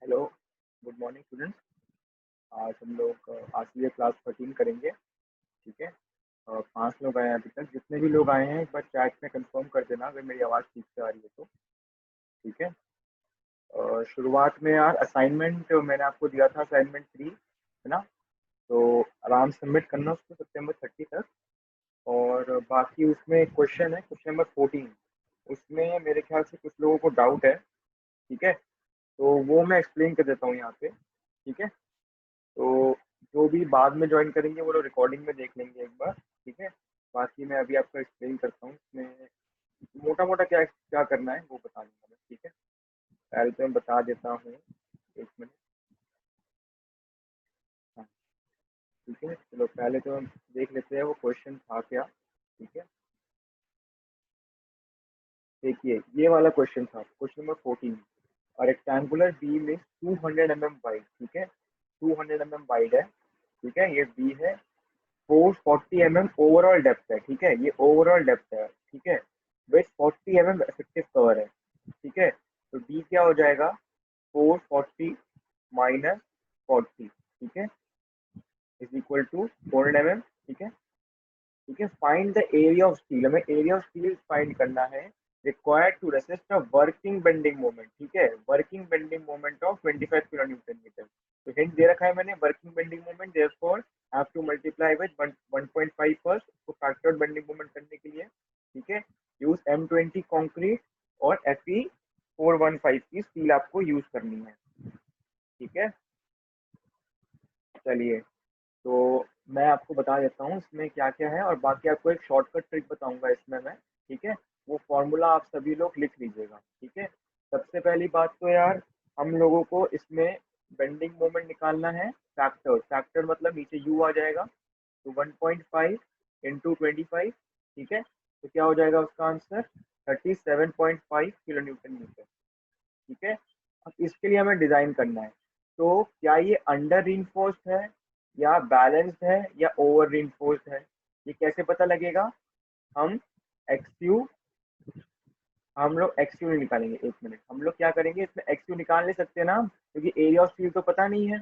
Hello, good morning students. आज हम लोग आज से क्लास 13 करेंगे। ठीक है। 5 लोग आए हैं अभी तक। जितने भी लोग आए हैं एक बार चैट में कंफर्म कर देना अगर मेरी आवाज़ ठीक से आ रही है तो। ठीक है। शुरुआत में यार असाइनमेंट मैंने आपको दिया था, असाइनमेंट 3 है ना। तो आराम से सबमिट करना उसको सितंबर 30 तक। और बाकी उसमें क्वेश्चन है, क्वेश्चन नंबर 14। उसमें मेरे ख्याल से कुछ लोगों को डाउट है। ठीक है। तो वो मैं एक्सप्लेन कर देता हूँ यहाँ पे। ठीक है। तो जो भी बाद में ज्वाइन करेंगे वो लोग रिकॉर्डिंग में देख लेंगे एक बार। ठीक है। बाकी मैं अभी आपको एक्सप्लेन करता हूँ इसमें मोटा मोटा क्या क्या करना है वो बता दूंगा मैं। ठीक है। पहले तो मैं बता देता हूँ, एक मिनट। हाँ। ठीक है, चलो पहले तो हम देख लेते हैं वो क्वेश्चन था क्या। ठीक है। देखिए ये वाला क्वेश्चन था, क्वेश्चन नंबर 14। और rectangular beam is 200 mm wide. ठीक है, 200 mm वाइड है। ठीक है, ये बी है। 440 mm ओवरऑल डेप्थ है। ठीक है, ये ओवरऑल डेप्थ है। ठीक है, विथ 40 mm इफेक्टिव कवर है। ठीक है, तो डी क्या हो जाएगा, 440 माइनस 40। ठीक है, इज इक्वल टू 400 mm। ठीक है। ठीक है, find the area of steel, हमें एरिया ऑफ स्टील फाइंड करना है required to resist a working bending moment. ठीक है, working bending moment of 25 kilo newton metre. तो हिंट दे रखा है मैंने, working bending moment, therefore have to multiply with 1.5 first उसको फैक्टर्ड बेंडिंग मोमेंट करने के लिए। ठीक है, यूज M20 कंक्रीट और Fe415 की स्टील आपको यूज करनी है। ठीक है, चलिए तो मैं आपको बता देता हूँ इसमें क्या क्या है, और बाकी आपको एक शॉर्टकट ट्रिक बताऊंगा इसमें मैं। ठीक है, वो फॉर्मूला आप सभी लोग लिख लीजिएगा। ठीक है, सबसे पहली बात तो यार हम लोगों को इसमें बेंडिंग मोमेंट निकालना है। फैक्टर, फैक्टर मतलब नीचे यू आ जाएगा, तो 1.5 इंटू 25। ठीक है, तो क्या हो जाएगा उसका आंसर, 37.5 किलो न्यूटन मीटर। ठीक है, अब इसके लिए हमें डिजाइन करना है। तो क्या ये अंडर रीइंफोर्स्ड है या बैलेंस्ड है या ओवर रीइंफोर्स्ड है, ये कैसे पता लगेगा। हम एक्स हम लोग एक्स यू निकालेंगे। एक मिनट, हम लोग क्या करेंगे, इसमें एक्स यू निकाल नहीं सकते ना क्योंकि एरिया ऑफ स्टील तो पता नहीं है।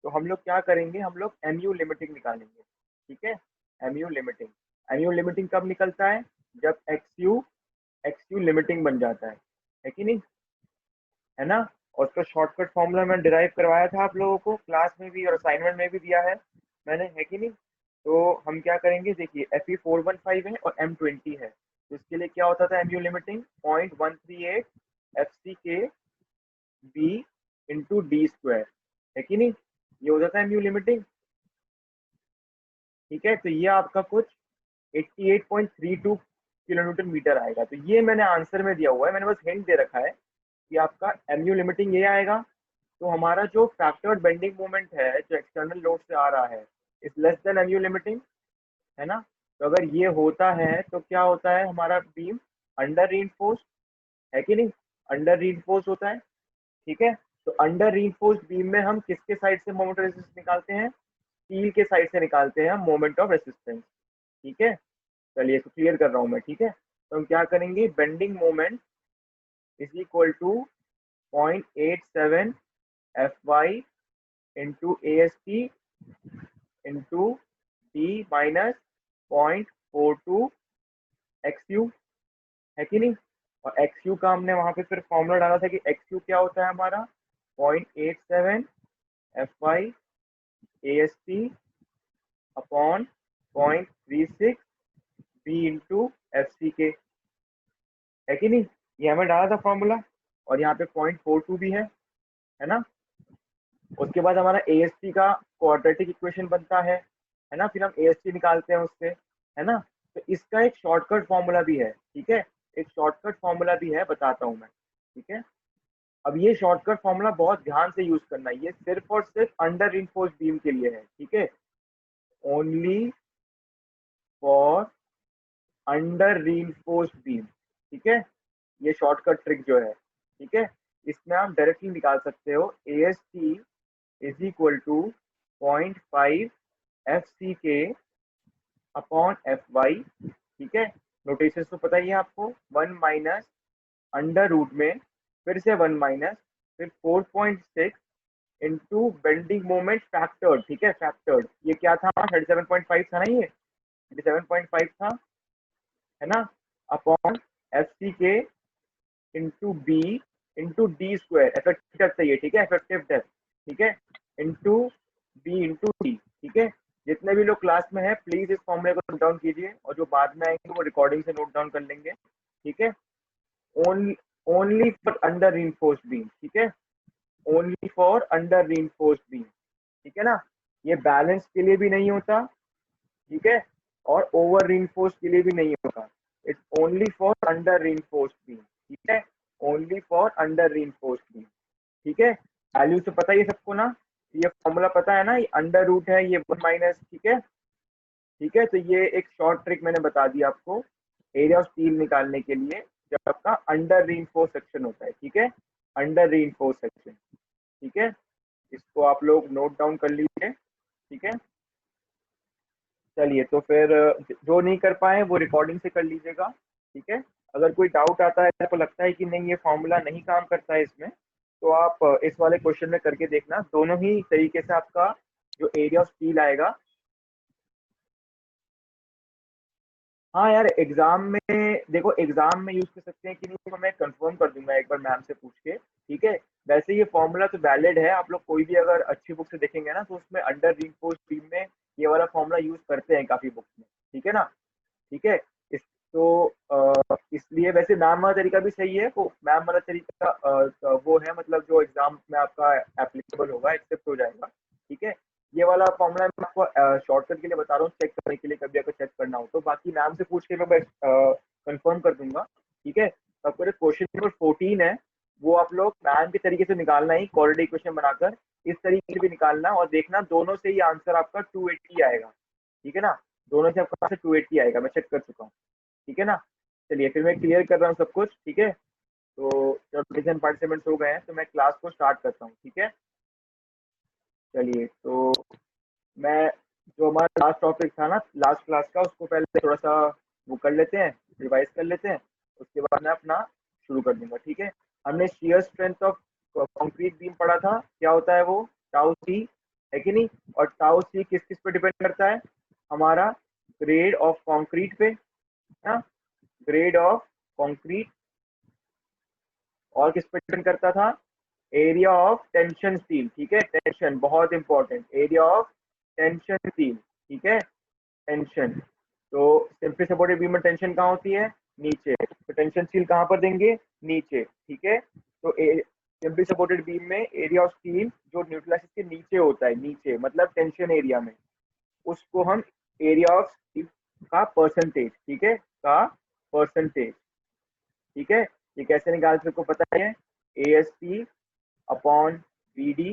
तो हम लोग क्या करेंगे, हम लोग एम यू लिमिटिंग निकालेंगे। ठीक है, M U limiting. M U limiting कब निकलता है, जब एक्स यू लिमिटिंग बन जाता है कि नहीं, है ना। और उसका शॉर्टकट फॉर्मूला मैं डिराइव करवाया था आप लोगों को क्लास में भी और असाइनमेंट में भी दिया है मैंने, है कि नहीं। तो हम क्या करेंगे, देखिए Fe415 है और M20 है, तो इसके लिए क्या होता था, एम यू लिमिटिंग 0.138 FC के बी इंटू डी स्क्वायर, है कि नहीं, ये हो जाता है एम यू लिमिटिंग। ठीक है, तो ये आपका कुछ 88.32 किलो न्यूटन मीटर आएगा। तो ये मैंने आंसर में दिया हुआ है, मैंने बस हिंट दे रखा है कि आपका एम यू लिमिटिंग ये आएगा। तो हमारा जो फैक्टर्ड बेंडिंग मोमेंट है जो एक्सटर्नल लोड से आ रहा है is less than M U limiting, है ना। तो अगर ये होता है तो क्या होता है, हमारा बीम अंडर रीइंफोर्स, है कि नहीं, अंडर रीइंफोर्स होता है। ठीक है, तो अंडर रीइंफोर्स बीम में हम किसके साइड से मोमेंट ऑफ रेजिस्टेंस निकालते हैं, स्टील के साइड से निकालते हैं मोमेंट ऑफ रेजिस्टेंस। ठीक है, चलिए इसको क्लियर कर रहा हूँ मैं। ठीक है, तो हम क्या करेंगे, bending moment is equal to 0.87 F Y into A S T into D minus 0.42 X U, है कि नहीं। और एक्स यू का हमने वहां पे फिर फॉर्मूला डाला था कि एक्स यू क्या होता है हमारा, 0.87 F Y A S T upon 0.36 B into F C के, है कि नहीं, ये हमें डाला था फॉर्मूला। और यहाँ पे 0.42 भी है ना। उसके बाद हमारा ए एस टी का क्वाड्रेटिक इक्वेशन बनता है ना, फिर हम ए एस टी निकालते हैं उससे, है ना। तो इसका एक शॉर्टकट फॉर्मूला भी है। ठीक है, एक शॉर्टकट फॉर्मूला भी है, बताता हूँ मैं। ठीक है, अब ये शॉर्टकट फॉर्मूला बहुत ध्यान से यूज करना है, ये सिर्फ और सिर्फ अंडर इनफोर्स बीम के लिए है। ठीक है, only for under reinforced beam. ठीक है, ये शॉर्टकट ट्रिक जो है, ठीक है, इसमें आप डायरेक्टली निकाल सकते हो A S T is equal to 0.5 F C K upon F Y. ठीक है, नोटेशन तो पता ही है आपको, वन माइनस अंडर रूट में फिर से वन माइनस फिर 4.6 इंटू बेंडिंग मोमेंट फैक्टर, ठीक है, फैक्टर ये क्या था, 37.5 था ना, ये 37.5 था, है ना, upon F C K into B into D square, effective depth चाहिए, ठीक है, इफेक्टिव डेप्थ, ठीक है, इंटू बी इंटू डी, ठीक है। जितने भी लोग क्लास में है प्लीज इस फॉर्मूले को नोट डाउन कीजिए, और जो बाद में आएंगे वो रिकॉर्डिंग से नोट डाउन कर लेंगे, ठीक है। Only only for under reinforced beam, ठीक है, only for under reinforced beam, ठीक है ना। ये बैलेंस के लिए भी नहीं होता, ठीक है, और ओवर रीइंफोर्स्ड के लिए भी नहीं होता, it's only for under reinforced beam, ठीक है, only for under reinforced beam, ठीक है। वैल्यू तो पता ही है सबको ना, ये फॉर्मूला पता है ना, ये अंडर रूट है, ये 1 माइनस, ठीक है, ठीक है। तो ये एक शॉर्ट ट्रिक मैंने बता दी आपको एरिया ऑफ स्टील निकालने के लिए, जब आपका अंडर रीइंफोर्स सेक्शन होता है, ठीक है, अंडर रीइंफोर्स सेक्शन, ठीक है। इसको आप लोग नोट डाउन कर लीजिए, ठीक है। चलिए, तो फिर जो नहीं कर पाए वो रिकॉर्डिंग से कर लीजिएगा, ठीक है। अगर कोई डाउट आता है, आपको लगता है कि नहीं ये फॉर्मूला नहीं काम करता है इसमें, तो आप इस वाले क्वेश्चन में करके देखना, दोनों ही तरीके से आपका जो एरिया ऑफ स्टील आएगा। हाँ यार, एग्जाम में देखो, एग्जाम में यूज कर सकते हैं कि नहीं तो मैं कंफर्म कर दूंगा एक बार मैम से पूछ के, ठीक है। वैसे ये फॉर्मूला तो वैलिड है, आप लोग कोई भी अगर अच्छी बुक से देखेंगे ना तो उसमें अंडर रीइंफोर्स्ड बीम में ये वाला फॉर्मूला यूज करते हैं काफी बुक्स में, ठीक है ना, ठीक है। इस तो इसलिए वैसे मैम वाला तरीका भी सही है, वो मैम वाला तरीका वो है, मतलब जो एग्जाम में आपका एप्लीकेबल होगा, एक्सेप्ट हो जाएगा, ठीक है। ये वाला फॉर्मूला मैं आपको शॉर्टकट के लिए बता रहा हूँ, चेक करने के लिए, कभी अगर चेक करना हो तो, बाकी मैम से पूछ के मैं कंफर्म कर दूंगा, ठीक है। तो आपको जो क्वेश्चन नंबर 14 है वो आप लोग मैम के तरीके से निकालना ही, क्वाड्रेटिक इक्वेशन बनाकर इस तरीके से भी निकालना, और देखना दोनों से ही आंसर आपका 280 आएगा, ठीक है ना, दोनों से आपका आंसर 280 आएगा, मैं चेक कर चुका हूँ, ठीक है ना। चलिए फिर मैं क्लियर कर रहा हूँ सब कुछ, ठीक है। तो जब पार्टिसिपेंट्स हो गए हैं तो मैं क्लास को स्टार्ट करता हूँ, ठीक है। चलिए, तो मैं जो हमारा लास्ट टॉपिक था ना लास्ट क्लास का, उसको पहले थोड़ा सा वो कर लेते हैं, रिवाइज कर लेते हैं, उसके बाद मैं अपना शुरू कर दूंगा, ठीक है। हमने shear strength of concrete beam पढ़ा था, क्या होता है वो, टाउ सी, है कि नहीं, और टाउ सी किस किस पे डिपेंड करता है, हमारा ग्रेड ऑफ कंक्रीट पे, ना, ग्रेड ऑफ कंक्रीट, और किस पे डिपेंड करता था, एरिया ऑफ टेंशन स्टील, ठीक है, टेंशन बहुत important, area of tension steel, ठीक है, टेंशन। तो सिंपली सपोर्टेड बीम में टेंशन कहाँ होती है, नीचे, तो टेंशन स्टील कहाँ पर देंगे, नीचे, ठीक है। तो सिंपली सपोर्टेड बीम में एरिया ऑफ स्टील जो न्यूट्रल एक्सिस के नीचे होता है, नीचे मतलब टेंशन एरिया में, उसको हम एरिया ऑफ स्टील का परसेंटेज, ठीक है, का परसेंटेज, ठीक है। ये कैसे निकाल सकते को पता है, A S T upon B D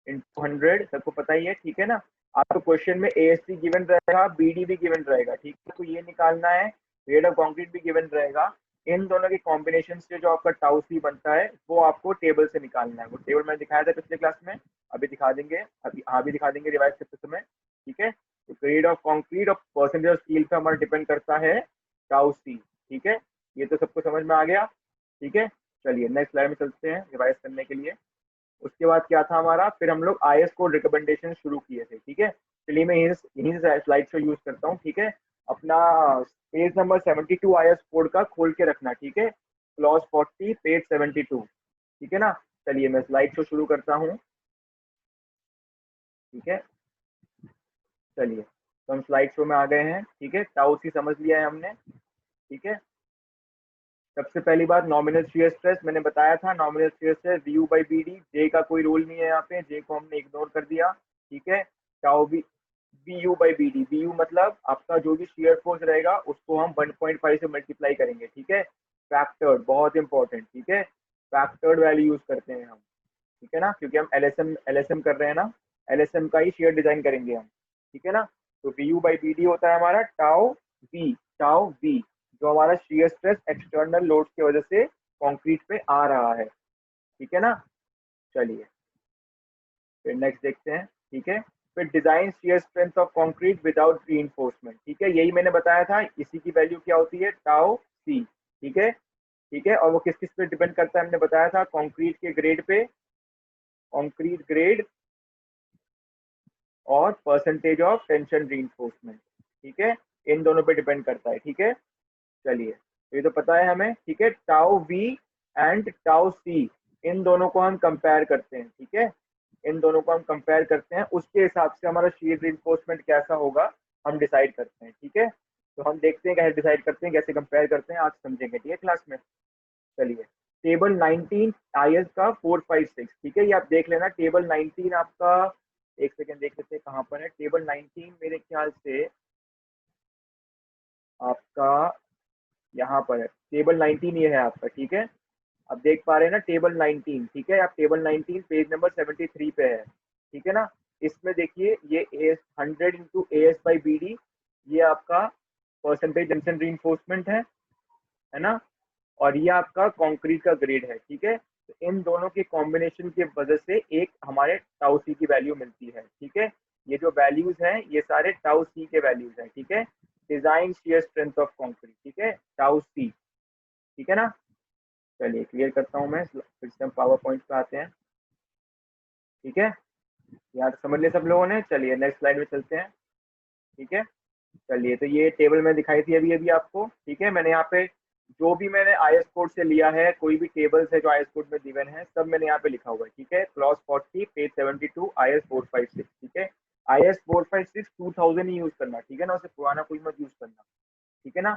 into 100, सबको पता ही है, ठीक है ना। आपको क्वेश्चन में ए एस टी गिवन रहेगा, बी डी भी गिवन रहेगा, ठीक है, तो ये निकालना है, रेट ऑफ कॉन्क्रीट भी गिवन रहेगा, इन दोनों के कॉम्बिनेशन से जो आपका टाउ सी बनता है वो आपको टेबल से निकालना है, वो टेबल मैंने दिखाया था पिछले क्लास में, अभी दिखा देंगे, अभी हाँ भी दिखा देंगे रिवाइज करते समय, ठीक है। तो ग्रेड ऑफ कॉन्क्रीट और परसेंटेज ऑफ स्टील पे हमारा डिपेंड करता है टाउ सी, ठीक है। ये तो सबको समझ में आ गया, ठीक है। चलिए नेक्स्ट स्लाइड में चलते हैं रिवाइज करने के लिए। उसके बाद क्या था हमारा, फिर हम लोग आई एस कोड रिकमेंडेशन शुरू किए थे, ठीक है। चलिए मैं यहीं से स्लाइड शो यूज करता हूँ, ठीक है। अपना page number 72 I S code का खोल के रखना, ठीक है, क्लॉज 40 पेज 72, ठीक है ना। चलिए मैं स्लाइड शो शुरू करता हूँ, ठीक है। चलिए, तो हम स्लाइड शो में आ गए हैं, ठीक है, टाउ सी समझ लिया है हमने, ठीक है। सबसे पहली बात, नॉमिनल शियर स्ट्रेस मैंने बताया था, nominal shear stress v by B d, j का कोई रोल नहीं है यहाँ पे, जे को हमने इग्नोर कर दिया, ठीक है। Tau B B U by B D, B U मतलब आपका जो भी शियर फोर्स रहेगा उसको हम 1.5 से मल्टीप्लाई करेंगे, ठीक है। फैक्टर्ड बहुत इंपॉर्टेंट, ठीक है, फैक्टर्ड वैल्यू यूज करते हैं हम, ठीक है ना, क्योंकि हम एलएसएम कर रहे हैं ना, एलएसएम का ही शेयर डिजाइन करेंगे हम, ठीक है ना। तो V U by B D होता है हमारा टाउ वी, जो हमारा शियर स्ट्रेस एक्सटर्नल लोड की वजह से कंक्रीट पे आ रहा है, ठीक है ना। चलिए फिर नेक्स्ट देखते हैं, ठीक है। फिर design shear strength of concrete without reinforcement, ठीक है, यही मैंने बताया था, इसी की वैल्यू क्या होती है, टाउ सी, ठीक है, ठीक है, और वो किस किस पे डिपेंड करता है हमने बताया था, कंक्रीट के ग्रेड पे, कंक्रीट ग्रेड और परसेंटेज ऑफ टेंशन रीइंफोर्समेंट, ठीक है, इन दोनों पे डिपेंड करता है। ठीक है, चलिए ये तो पता है हमें। ठीक है, टाउ वी एंड टाउ सी, इन दोनों को हम कंपेयर करते हैं। ठीक है, इन दोनों को हम कंपेयर करते हैं, उसके हिसाब से हमारा शीयर रीइंफोर्समेंट कैसा होगा हम डिसाइड करते हैं। ठीक है, तो हम देखते हैं कैसे डिसाइड करते हैं, कैसे कंपेयर करते हैं, आज समझेंगे। ठीक है क्लास में। चलिए, टेबल 19 आईएस का 456, ठीक है, ये आप देख लेना। टेबल 19 आपका, एक सेकेंड देख लेते हैं कहाँ पर है टेबल 19, मेरे ख्याल से आपका यहाँ पर है टेबल 19, ये है आपका। ठीक है, अब देख पा रहे हैं ना टेबल 19। ठीक है, आप टेबल 19 पेज नंबर 73 पे है। ठीक है ना, इसमें देखिए ये S 100 into A S by B D, ये आपका परसेंटेज टेंशन रीइंफोर्समेंट है ना, और ये आपका कंक्रीट का ग्रेड है। ठीक है, तो इन दोनों के कॉम्बिनेशन की वजह से एक हमारे टाउ सी की वैल्यू मिलती है। ठीक है, ये जो वैल्यूज हैं ये सारे टाउ सी के वैल्यूज हैं। ठीक है, design shear strength of concrete, ठीक है, टाउ सी। ठीक है ना, चलिए क्लियर करता हूँ मैं, फिर से हम पावर पॉइंट पे आते हैं। ठीक है, यहाँ तक समझ लिया सब लोगों ने। चलिए नेक्स्ट स्लाइड में चलते हैं। ठीक है, चलिए, तो ये टेबल में दिखाई थी अभी अभी आपको। ठीक है, मैंने यहाँ पे जो भी मैंने आईएस कोड से लिया है, कोई भी टेबल्स है जो आईएस कोड में गिवन है, सब मैंने यहाँ पे लिखा हुआ है। ठीक है, क्लॉज 40 पेज 72 आईएस 456। ठीक है, आईएस 456 2000 ही यूज करना, ठीक है ना, उससे पुराना कोई मत यूज करना। ठीक है ना,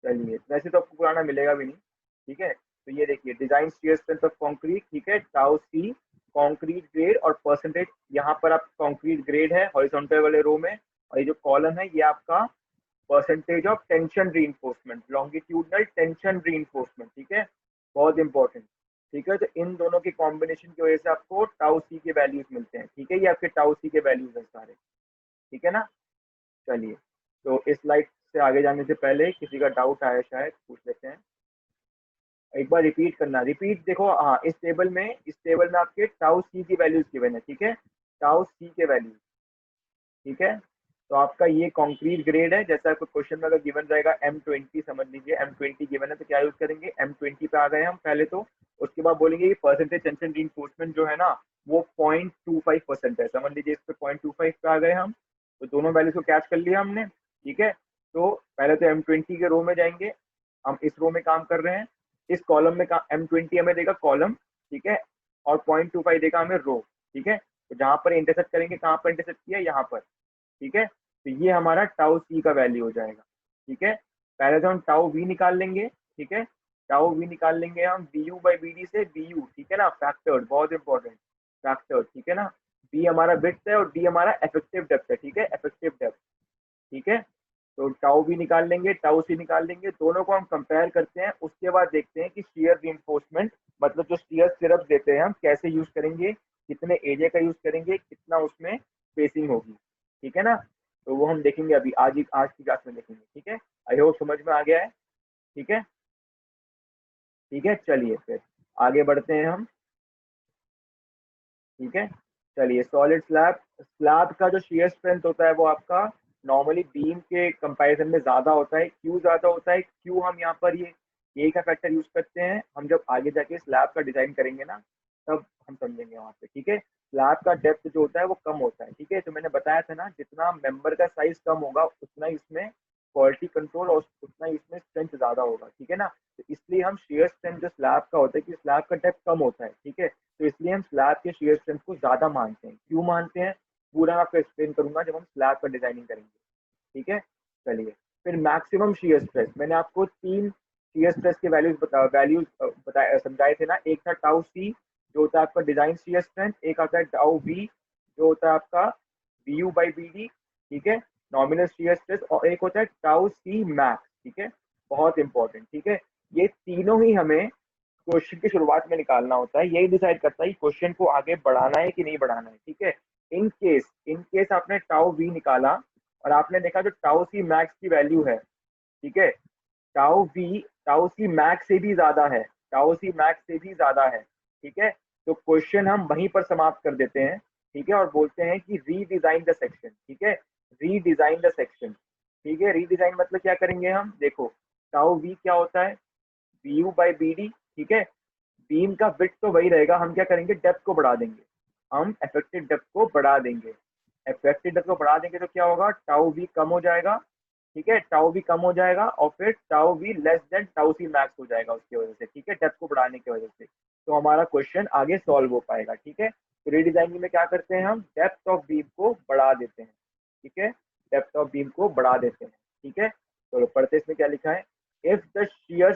चलिए, वैसे तो आपको पुराना मिलेगा भी नहीं। ठीक है, तो ये देखिए design shear strength of concrete, ठीक है, टाउ सी, कंक्रीट ग्रेड और परसेंटेज। यहाँ पर आप कंक्रीट ग्रेड है हॉरिजॉन्टल वाले रो में, और ये जो कॉलम है ये आपका percentage of tension reinforcement, longitudinal tension reinforcement. ठीक है, बहुत इंपॉर्टेंट। ठीक है, तो इन दोनों के कॉम्बिनेशन की वजह से आपको टाउ सी के वैल्यूज मिलते हैं। ठीक है, ये आपके टाउ सी के वैल्यूज हैं सारे। ठीक है ना, चलिए, तो इस स्लाइड से आगे जाने से पहले किसी का डाउट आया शायद पूछ लेते हैं, एक बार रिपीट करना। रिपीट देखो, हाँ, इस टेबल में आपके टाउ सी की वैल्यूज गिवन है। ठीक है, टाउ सी के वैल्यूज। ठीक है, तो आपका ये कंक्रीट ग्रेड है, जैसा आपको क्वेश्चन में अगर गिवन रहेगा M20, समझ लीजिए M20 गिवन है, तो क्या यूज करेंगे, M20 पे आ गए हम पहले तो। उसके बाद बोलेंगे परसेंटेज टेंशन रीइंफोर्समेंट जो है ना वो 0.25% है, समझ लीजिए इस पे 0.25 पे आ गए हम, तो दोनों वैल्यूज को कैच कर लिया हमने। ठीक है, तो पहले तो M20 के रो में जाएंगे, हम इस रो में काम कर रहे हैं, इस कॉलम में M20 हमें देगा कॉलम। ठीक है, और 0.25 देगा हमें रो। ठीक है, तो जहां पर इंटरसेक्ट करेंगे, कहाँ पर इंटरसेक्ट किया, यहाँ पर। ठीक है, तो ये हमारा टाउ सी का वैल्यू हो जाएगा। ठीक है, पहले तो हम टाउ वी निकाल लेंगे। ठीक है, टाउ वी निकाल लेंगे हम B U by B D से, बी यू, ठीक है ना, फैक्टर्ड, बहुत इंपॉर्टेंट, फैक्टर्ड। ठीक है ना, बी हमारा विड्थ है और डी हमारा इफेक्टिव डेप्थ है। ठीक है, इफेक्टिव डेप्थ। ठीक है, तो टाउ भी निकाल लेंगे, टाउ सी निकाल लेंगे, दोनों को हम कंपेयर करते हैं। उसके बाद देखते हैं कि शियर रीइंफोर्समेंट, मतलब जो शियर स्टिरअप देते हैं हम कैसे यूज करेंगे, कितने एरिया का यूज करेंगे, कितना उसमें स्पेसिंग होगी। ठीक है ना, तो वो हम देखेंगे अभी आज की क्लास में देखेंगे। ठीक है, आई होप समझ में आ गया है। ठीक है, ठीक है, चलिए फिर आगे बढ़ते हैं हम। ठीक है, चलिए, सॉलिड स्लैब, स्लैब का जो शियर स्ट्रेंथ होता है वो आपका नॉर्मली बीम के कंपैरिजन में ज्यादा होता है। क्यों ज्यादा होता है, क्यों हम यहाँ पर ये का फैक्टर यूज करते हैं, हम जब आगे जाके स्लैब का डिजाइन करेंगे ना तब हम समझेंगे वहां पे। ठीक है, स्लैब का डेप्थ जो होता है वो कम होता है। ठीक है, तो मैंने बताया था ना जितना मेंबर का साइज कम होगा उतना ही इसमें क्वालिटी कंट्रोल और उतना ही इसमें स्ट्रेंथ ज्यादा होगा। ठीक है ना, तो इसलिए हम शेयर स्ट्रेंथ जो स्लैब का होता है कि स्लैब का डेप्थ कम होता है। ठीक है, तो इसलिए हम स्लैब के शेयर स्ट्रेंथ को ज्यादा मानते हैं। क्यों मानते हैं, पूरा मैं आपको एक्सप्लेन करूंगा जब हम स्लैब का डिजाइनिंग करेंगे। ठीक है, चलिए, फिर मैक्सिमम शेयर स्ट्रेस, मैंने आपको 3 शेयर स्ट्रेस के वैल्यूज बताए समझाए थे ना। एक था टाउ सी जो होता है आपका डिजाइन शेयर स्ट्रेंथ, एक आता है टाउ वी जो होता है आपका B U by B D, ठीक है, नॉमिनल शेयर स्ट्रेस, और एक होता है टाउ सी मैक्स। ठीक है, बहुत इंपॉर्टेंट। ठीक है, ये तीनों ही हमें क्वेश्चन की शुरुआत में निकालना होता है, यही डिसाइड करता है कि क्वेश्चन को आगे बढ़ाना है कि नहीं बढ़ाना है। ठीक है, इन केस आपने टाउ वी निकाला और आपने देखा जो टाउ सी मैक्स की वैल्यू है, ठीक है, टाउ सी मैक्स से भी ज्यादा है, टाउ सी मैक्स से भी ज्यादा है। ठीक है, तो क्वेश्चन हम वहीं पर समाप्त कर देते हैं। ठीक है, और बोलते हैं कि रीडिजाइन द सेक्शन। ठीक है, रीडिजाइन द सेक्शन। ठीक है, रीडिजाइन मतलब क्या करेंगे हम, देखो टाउ वी क्या होता है, BU by BD, ठीक है। बीम का विड्थ तो वही रहेगा, हम क्या करेंगे, डेप्थ को बढ़ा देंगे, हम इफेक्टिव डेप्थ को बढ़ा देंगे। इफेक्टिव डेप्थ को बढ़ा देंगे तो क्या होगा, टाउ वी कम हो जाएगा, ठीक है, टाउ वी कम हो जाएगा और फिर tau we less than tau C max हो जाएगा उसकी वजह से, ठीक है, डेप्थ को बढ़ाने की वजह से। तो हमारा क्वेश्चन आगे सॉल्व हो पाएगा, ठीक है। तो रीडिजाइनिंग में क्या करते हैं, हम डेप्थ ऑफ बीम को बढ़ा देते हैं, ठीक है, डेप्थ ऑफ बीम को बढ़ा देते हैं, ठीक है। तो पढ़ते इसमें क्या लिखा है, if the shear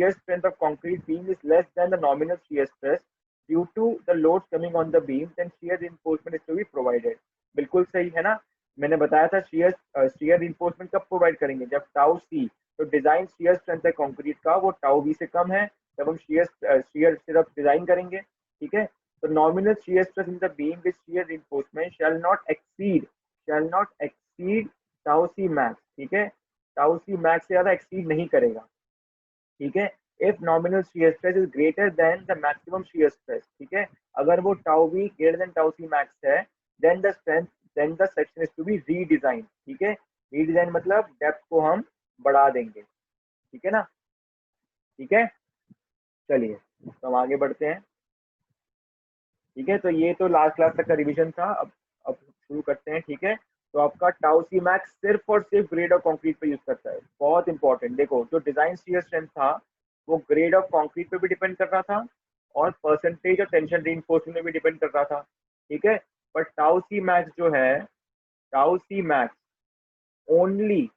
strength of concrete beam is less than the nominal shear stress due to the loads coming on the beam, then shear reinforcement is to be provided। बिल्कुल सही है ना, मैंने बताया था shear reinforcement कब provide करेंगे, जब टाउ सी, तो डिजाइन shear strength है कंक्रीट का वो टाउ बी से कम है, तब हम shear सिर्फ डिजाइन करेंगे, ठीक है। तो nominal shear stress in the beam with shear reinforcement shall not exceed tau C max, ठीक है, टाउ सी मैक्स से ज्यादा एक्सीड नहीं करेगा, ठीक है। If nominal shear stress is greater than the maximum shear stress, ठीक है, अगर वो tau v greater than tau सी मैक्स है, then the strength, then the section is to be redesign, ठीक है। रीडिजाइन मतलब डेप्थ को हम बढ़ा देंगे, ठीक है ना, ठीक है। चलिए तो हम आगे बढ़ते हैं, ठीक है। तो ये तो लास्ट क्लास तक का रिवीजन था, अब शुरू करते हैं, ठीक है। तो आपका टाउ सी मैक्स सिर्फ और सिर्फ ग्रेड ऑफ कंक्रीट पे यूज करता है, बहुत इंपॉर्टेंट। देखो जो डिजाइन शियर स्ट्रेंथ था वो ग्रेड ऑफ कंक्रीट पे भी डिपेंड कर रहा था और परसेंटेज ऑफ टेंशन रीइंफोर्समेंट में भी डिपेंड कर रहा था, ठीक है। पर टाउ सी मैक्स जो है, tau C max only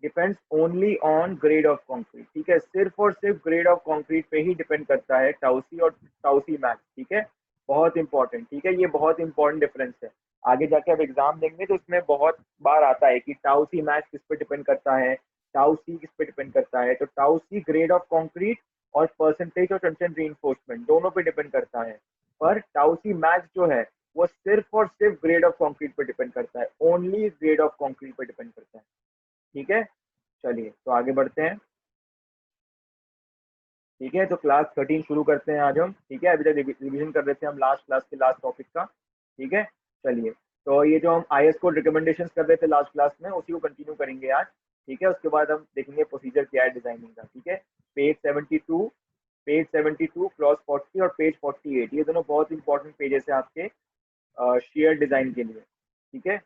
depends only on grade of concrete, ठीक है, सिर्फ और सिर्फ ग्रेड ऑफ कंक्रीट पे ही डिपेंड करता है टाउ सी और टाउ सी मैक्स, ठीक है। बहुत इंपॉर्टेंट, ठीक है, ये बहुत इंपॉर्टेंट डिफरेंस है। आगे जाके अब एग्जाम देंगे तो उसमें बहुत बार आता है कि टाउ सी मैक्स किस पे डिपेंड करता है, टाउ सी किस पे डिपेंड करता है। तो tau C grade of concrete और परसेंटेज ऑफ टेंशन रीइंफोर्समेंट दोनों पे डिपेंड करता है, पर टाउ सी मैक्स जो है वो सिर्फ और सिर्फ ग्रेड ऑफ कंक्रीट पे डिपेंड करता है, ओनली ग्रेड ऑफ कंक्रीट पे डिपेंड करता है, ठीक है। चलिए तो आगे बढ़ते हैं, ठीक है। तो क्लास 13 शुरू करते हैं आज हम, ठीक है। अभी तक रिवीजन कर रहे थे हम लास्ट क्लास के लास्ट टॉपिक का, ठीक है। चलिए तो ये जो हम IS कोड रिकमेंडेशन कर रहे थे लास्ट क्लास में उसी को कंटिन्यू करेंगे आज, ठीक है। उसके बाद हम देखेंगे प्रोसीजर क्या है डिजाइनिंग का, ठीक है। पेज 72, पेज 72 क्लॉज 40 और पेज 48 ये दोनों बहुत इंपॉर्टेंट पेजेस है आपके शेयर डिजाइन के लिए, ठीक है।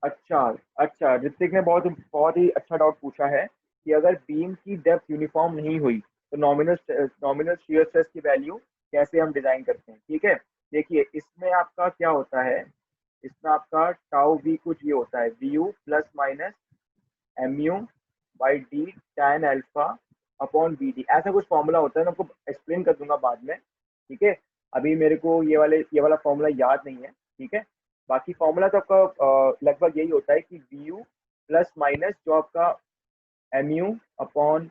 अच्छा, अच्छा, ऋतिक ने बहुत ही अच्छा डाउट पूछा है कि अगर बीम की डेप्थ यूनिफॉर्म नहीं हुई तो नॉमिनल शियर स्ट्रेस की वैल्यू कैसे हम डिजाइन करते हैं, ठीक है। देखिए इसमें आपका क्या होता है, इसमें आपका टाउ वी कुछ ये होता है, V U plus minus M U by D tan alpha upon B D, ऐसा कुछ फॉर्मूला होता है, मैं आपको एक्सप्लेन कर दूंगा बाद में, ठीक है। अभी मेरे को ये वाला फॉर्मूला याद नहीं है, ठीक है। बाकी फॉर्मूला तो आपका लगभग यही होता है कि वी यू प्लस माइनस जो आपका M U upon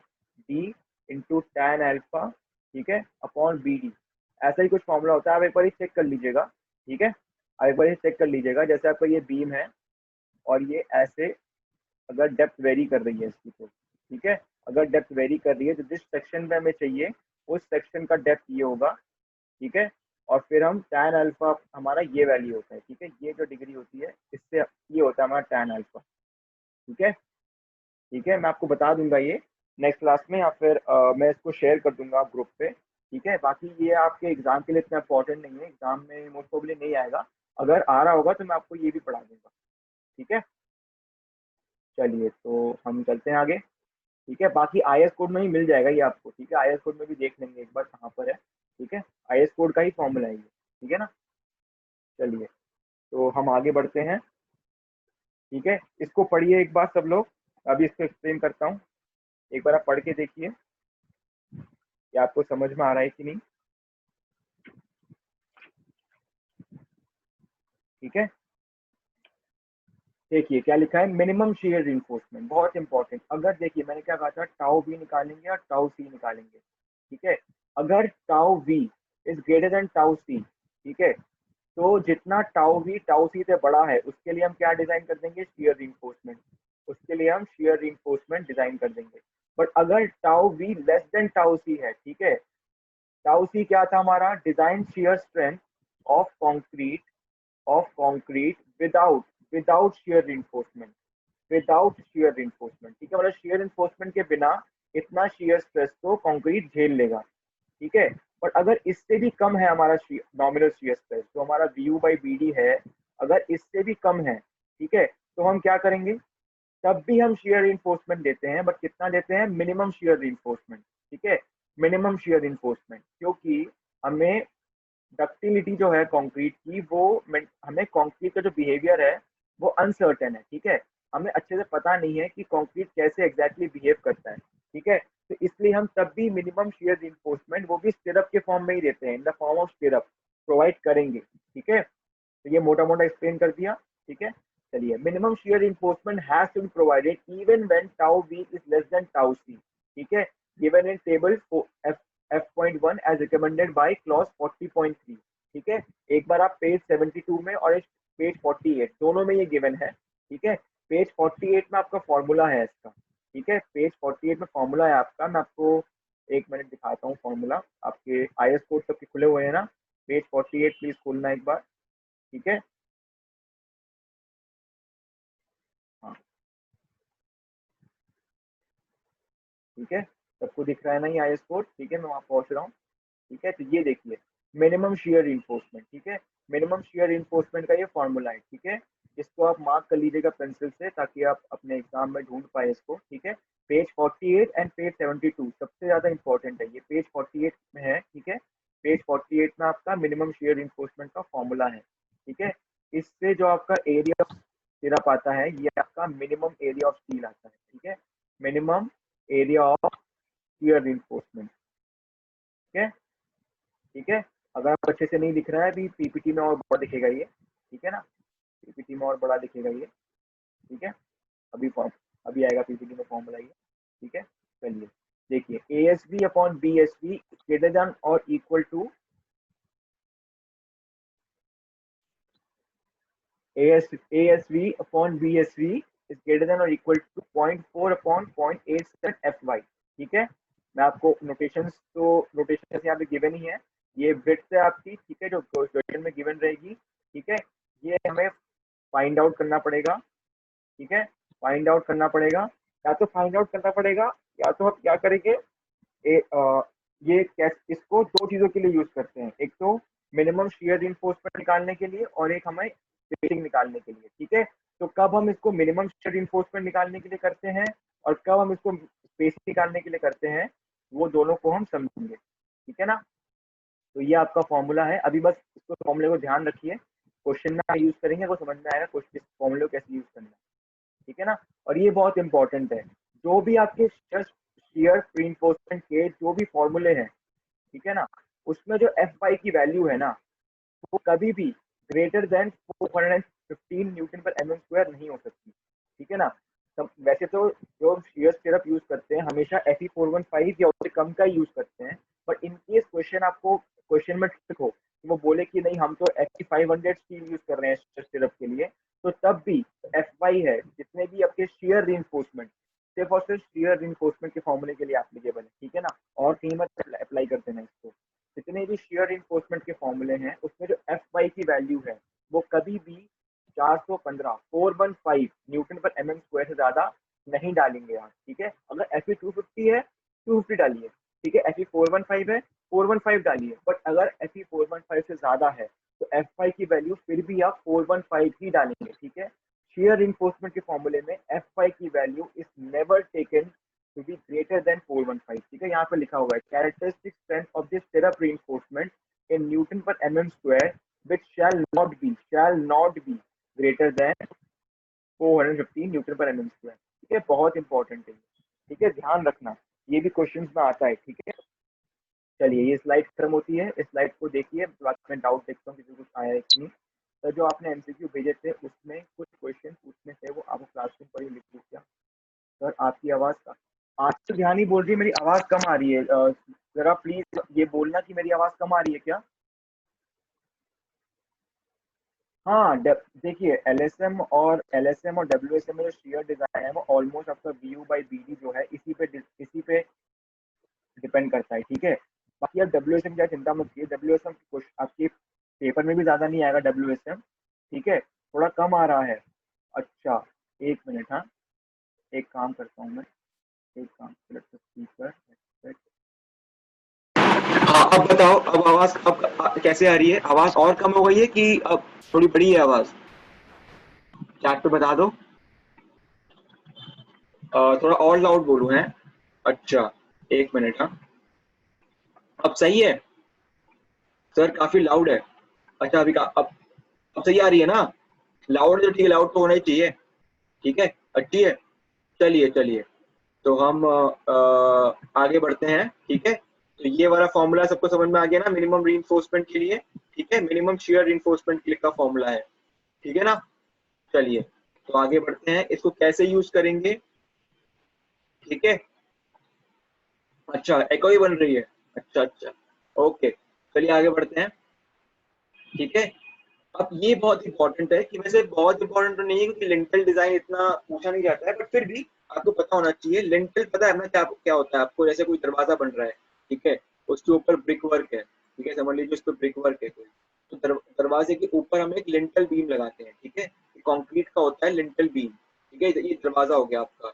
D into tan alpha, ठीक है, अपॉन बी डी, ऐसा ही कुछ फॉर्मूला होता है। आप एक बार चेक कर लीजिएगा, ठीक है, आप एक बार चेक कर लीजिएगा। जैसे आपका ये बीम है और ये ऐसे अगर डेप्थ वेरी कर रही है इसकी, तो ठीक है, अगर डेप्थ वेरी कर रही है तो जिस सेक्शन पे हमें चाहिए उस सेक्शन का डेप्थ ये होगा, ठीक है। और फिर हम टैन अल्फा हमारा ये वैल्यू होता है, ठीक है, ये जो डिग्री होती है इससे ये होता है हमारा टैन अल्फा, ठीक है, ठीक है। मैं आपको बता दूंगा ये नेक्स्ट क्लास में या फिर मैं इसको शेयर कर दूंगा ग्रुप पे, ठीक है। बाकी ये आपके एग्जाम के लिए इतना इंपॉर्टेंट नहीं है, एग्जाम में मोस्ट प्रोबेबली नहीं आएगा, अगर आ रहा होगा तो मैं आपको ये भी पढ़ा दूंगा, ठीक है। चलिए तो हम चलते हैं आगे, ठीक है। बाकी IS कोड में ही मिल जाएगा ये आपको, ठीक है, IS कोड में भी देख लेंगे एक बार कहाँ पर है, ठीक है, IS कोड का ही फॉर्मूला है ये, ठीक है ना। चलिए तो हम आगे बढ़ते हैं, ठीक है। इसको पढ़िए एक बार सब लोग, अभी इसको एक्सप्लेन करता हूँ, एक बार आप पढ़ के देखिए कि आपको समझ में आ रहा है कि नहीं, ठीक है। देखिए क्या लिखा है, मिनिमम शेयर रिइंफोर्समेंट, बहुत इंपॉर्टेंट। अगर देखिए मैंने क्या कहा था, टाउ बी निकालेंगे और टाउ सी निकालेंगे, ठीक है। अगर tau v is greater than tau c, ठीक है, तो जितना टाउ वी टाउ सी से बड़ा है उसके लिए हम क्या डिजाइन कर देंगे, शेयर रिइंफोर्समेंट, उसके लिए हम शेयर रिइंफोर्समेंट डिजाइन कर देंगे। बट अगर tau we less than tau c है, ठीक है, टाउ सी क्या था हमारा, design shear strength of concrete without without shear reinforcement, without shear reinforcement, ठीक है, मतलब शियर रिइंफोर्समेंट के बिना इतना शियर स्ट्रेस तो कंक्रीट झेल लेगा, ठीक है। पर अगर इससे भी कम है हमारा नॉमिनल शियर स्ट्रेस, जो हमारा VU बाई BD है, अगर इससे भी कम है, ठीक है, तो हम क्या करेंगे, तब भी हम शियर रिइंफोर्समेंट देते हैं, बट कितना देते हैं, मिनिमम शियर रिइंफोर्समेंट, ठीक है, मिनिमम शियर रिइंफोर्समेंट, क्योंकि हमें डक्टिलिटी जो है कंक्रीट की, वो हमें कंक्रीट का जो बिहेवियर है वो अनसर्टेन है, ठीक है, हमें अच्छे से पता नहीं है कि कंक्रीट कैसे एग्जैक्टली बिहेव करता है, ठीक है, तो इसलिए हम तब भी मिनिमम शियर रिइंफोर्समेंट वो भी स्टिरअप के फॉर्म में ही देते हैं, in the form of stirrup provide करेंगे, ठीक है। तो ये मोटा मोटा एक्सप्लेन कर दिया, ठीक है। चलिए, minimum shear reinforcement has to be provided even when tau v is less than tau c, ठीक है, given in table F.1 as recommended by clause 40.3, ठीक है। एक बार आप पेज 72 में और पेज 48 दोनों में ये गिवन है, ठीक है। पेज 48 में आपका फॉर्मूला है इसका, ठीक है, पेज 48 में फॉर्मूला है आपका, मैं आपको एक मिनट दिखाता हूँ फॉर्मूला, आपके IS कोड सबके खुले हुए हैं ना, पेज 48 प्लीज खोलना एक बार, ठीक है। हाँ, ठीक है, सबको दिख रहा है ना ये IS कोड, ठीक है, मैं वहाँ पहुँच रहा हूँ, ठीक है। तो ये देखिए मिनिमम शियर रिइंफोर्समेंट, ठीक है, मिनिमम शियर रिइंफोर्समेंट का ये फॉर्मूला है, ठीक है, इसको आप मार्क कर लीजिएगा पेंसिल से ताकि आप अपने एग्जाम में ढूंढ पाए इसको, ठीक है। पेज 48 एंड पेज 72 सबसे ज्यादा इंपॉर्टेंट है, ये पेज 48 में है, ठीक है, पेज 48 में आपका मिनिमम शियर रिइंफोर्समेंट का फॉर्मूला है, ठीक है। इससे जो आपका एरिया ऑफ सिरप आता है, ये आपका मिनिमम एरिया ऑफ स्टील आता है, ठीक है, minimum area of shear reinforcement, ठीक है, ठीक है। अगर आपको अच्छे से नहीं दिख रहा है, अभी PPT में और बड़ा दिखेगा ये, ठीक है ना, PPT में और बड़ा दिखेगा ये, ठीक है, अभी फॉर्म अभी आएगा PPT में फॉर्मूला ये, ठीक है। चलिए देखिए, ASB upon BSB greater than और equal to ASV upon BSV is greater than और इक्वल टू 0.4 अपॉन 0.87 FY, ठीक है। मैं आपको नोटेशन यहाँ पे गिवन ही है, ये विड्थ है आपकी, ठीक है, जो क्वेश्चन में गिवन रहेगी, ठीक है, ये हमें फाइंड आउट करना पड़ेगा, ठीक है, फाइंड आउट करना पड़ेगा, या तो फाइंड आउट करना पड़ेगा, या तो हम क्या करेंगे, ये कैसे, इसको दो चीजों के लिए यूज करते हैं, एक तो मिनिमम शियर रिइंफोर्समेंट निकालने के लिए और एक हमें स्पेसिंग निकालने के लिए, ठीक है। तो कब हम इसको मिनिमम शियर रिइंफोर्समेंट निकालने के लिए करते हैं और कब हम इसको स्पेसिंग निकालने के लिए करते हैं, वो दोनों को हम समझेंगे, ठीक है ना। तो ये आपका फॉर्मूला है, अभी बस इसको फॉर्मूले को ध्यान रखिए, क्वेश्चन में यूज करेंगे वो समझ में आएगा क्वेश्चन फॉर्मूले को कैसे यूज करना है, ठीक है ना। और ये बहुत इंपॉर्टेंट है, जो भी आपके शियर रिइंफोर्समेंट के जो भी फॉर्मूले हैं, ठीक है ना, उसमें जो FY की वैल्यू है ना, वो कभी भी ग्रेटर देन 415 न्यूटन पर mm स्क्वायर नहीं हो सकती, ठीक है ना। तो वैसे तो जो शियर स्टिरअप यूज करते हैं हमेशा Fe415 या उससे कम का यूज करते हैं, बट इन केस क्वेश्चन आपको क्वेश्चन में ट्रिक हो कि वो बोले कि नहीं हम तो Fe500 स्टील यूज कर रहे हैं स्टिरअप के लिए, तो तब भी FY है जितने भी आपके शियर रिइंफोर्समेंट, सिर्फ और सिर्फ शियर रिइंफोर्समेंट के फॉर्मूले के लिए एप्लीकेबल है, ठीक है ना, और कहीं मत अप्लाई कर देना इसको। जितने भी शियर रिइंफोर्समेंट के फॉर्मूले हैं उसमें जो FY की वैल्यू है वो कभी भी 415 न्यूटन पर mm स्क्वायर से ज्यादा नहीं डालेंगे आप, ठीक है। अगर Fe250 है 250 डालिए, ठीक है, Fe415 है 415 डालिए, बट अगर Fe415 से ज्यादा है तो FY की वैल्यू फिर भी आप 415 ही डालेंगे, ठीक है। शियर रिइंफोर्समेंट के फॉर्मूले में FY की value is never taken to be greater than 415, ठीक है, यहाँ पे लिखा हुआ है characteristic strength of this stirrup reinforcement in newton पर mm square which shall not be greater than 415 newton पर mm स्क्वायर, ठीक है, बहुत इंपॉर्टेंट है, ठीक है, ध्यान रखना, ये भी क्वेश्चंस में आता है, ठीक है। चलिए ये स्लाइड खत्म होती है, इस स्लाइड को देखिए, बाकी मैं डाउट देखता हूँ किसी को कुछ आया है कि नहीं। तो जो आपने MCQ भेजे थे उसमें कुछ क्वेश्चन पूछने थे, वो आपको क्लासरूम पर ही लिख दीजिए। सर आपकी आवाज़ का आज तो ध्यान ही बोल रही है, मेरी आवाज़ कम आ रही है, जरा प्लीज ये बोलना कि मेरी आवाज़ कम आ रही है क्या। हाँ, देखिए LSM और WSM में जो शेयर डिजाइन है वो ऑलमोस्ट आपका VU बाई BD जो है इसी पे डिपेंड करता है, ठीक है। बाकी आप WSM की चिंता मत कीजिए, WSM आपके पेपर में भी ज़्यादा नहीं आएगा WSM, ठीक है, थोड़ा कम आ रहा है। अच्छा एक मिनट, हाँ एक काम करता हूँ मैं, एक काम स्पीकर। हाँ अब बताओ, अब आवाज अब कैसे आ रही है? आवाज और कम हो गई है कि अब थोड़ी बड़ी है आवाज? चैट पे बता दो। थोड़ा और लाउड बोलूं है? अच्छा, एक मिनट। हाँ, अब सही है सर, काफी लाउड है। अच्छा अभी अब सही आ रही है ना? लाउड तो ठीक है, लाउड तो होना ही चाहिए। ठीक है, अच्छी है। चलिए चलिए, तो हम आगे बढ़ते हैं। ठीक है, तो ये वाला फॉर्मूला सबको समझ में आ गया ना, मिनिमम रीइंफोर्समेंट के लिए। ठीक है, मिनिमम शियर रीइंफोर्समेंट के लिए का फॉर्मूला है। ठीक है ना? चलिए, तो आगे बढ़ते हैं, इसको कैसे यूज करेंगे। ठीक है, अच्छा एको ही बन रही है। अच्छा अच्छा, ओके, चलिए आगे बढ़ते हैं। ठीक है, अब ये बहुत इंपॉर्टेंट है कि वैसे बहुत इंपॉर्टेंट तो नहीं है क्योंकि लिंटल डिजाइन इतना पूछा नहीं जाता है, बट फिर भी आपको पता होना चाहिए। लिंटल पता है ना क्या क्या होता है आपको? जैसे कोई दरवाजा बन रहा है, ठीक है, उसके ऊपर ब्रिक वर्क है, ठीक है, समझ लीजिए उस पर ब्रिक वर्क है कोई, तो दरवाजे के ऊपर हम एक लिंटल बीम लगाते हैं। ठीक है, कंक्रीट का होता है लिंटल बीम। ठीक है, ये दरवाजा हो गया आपका।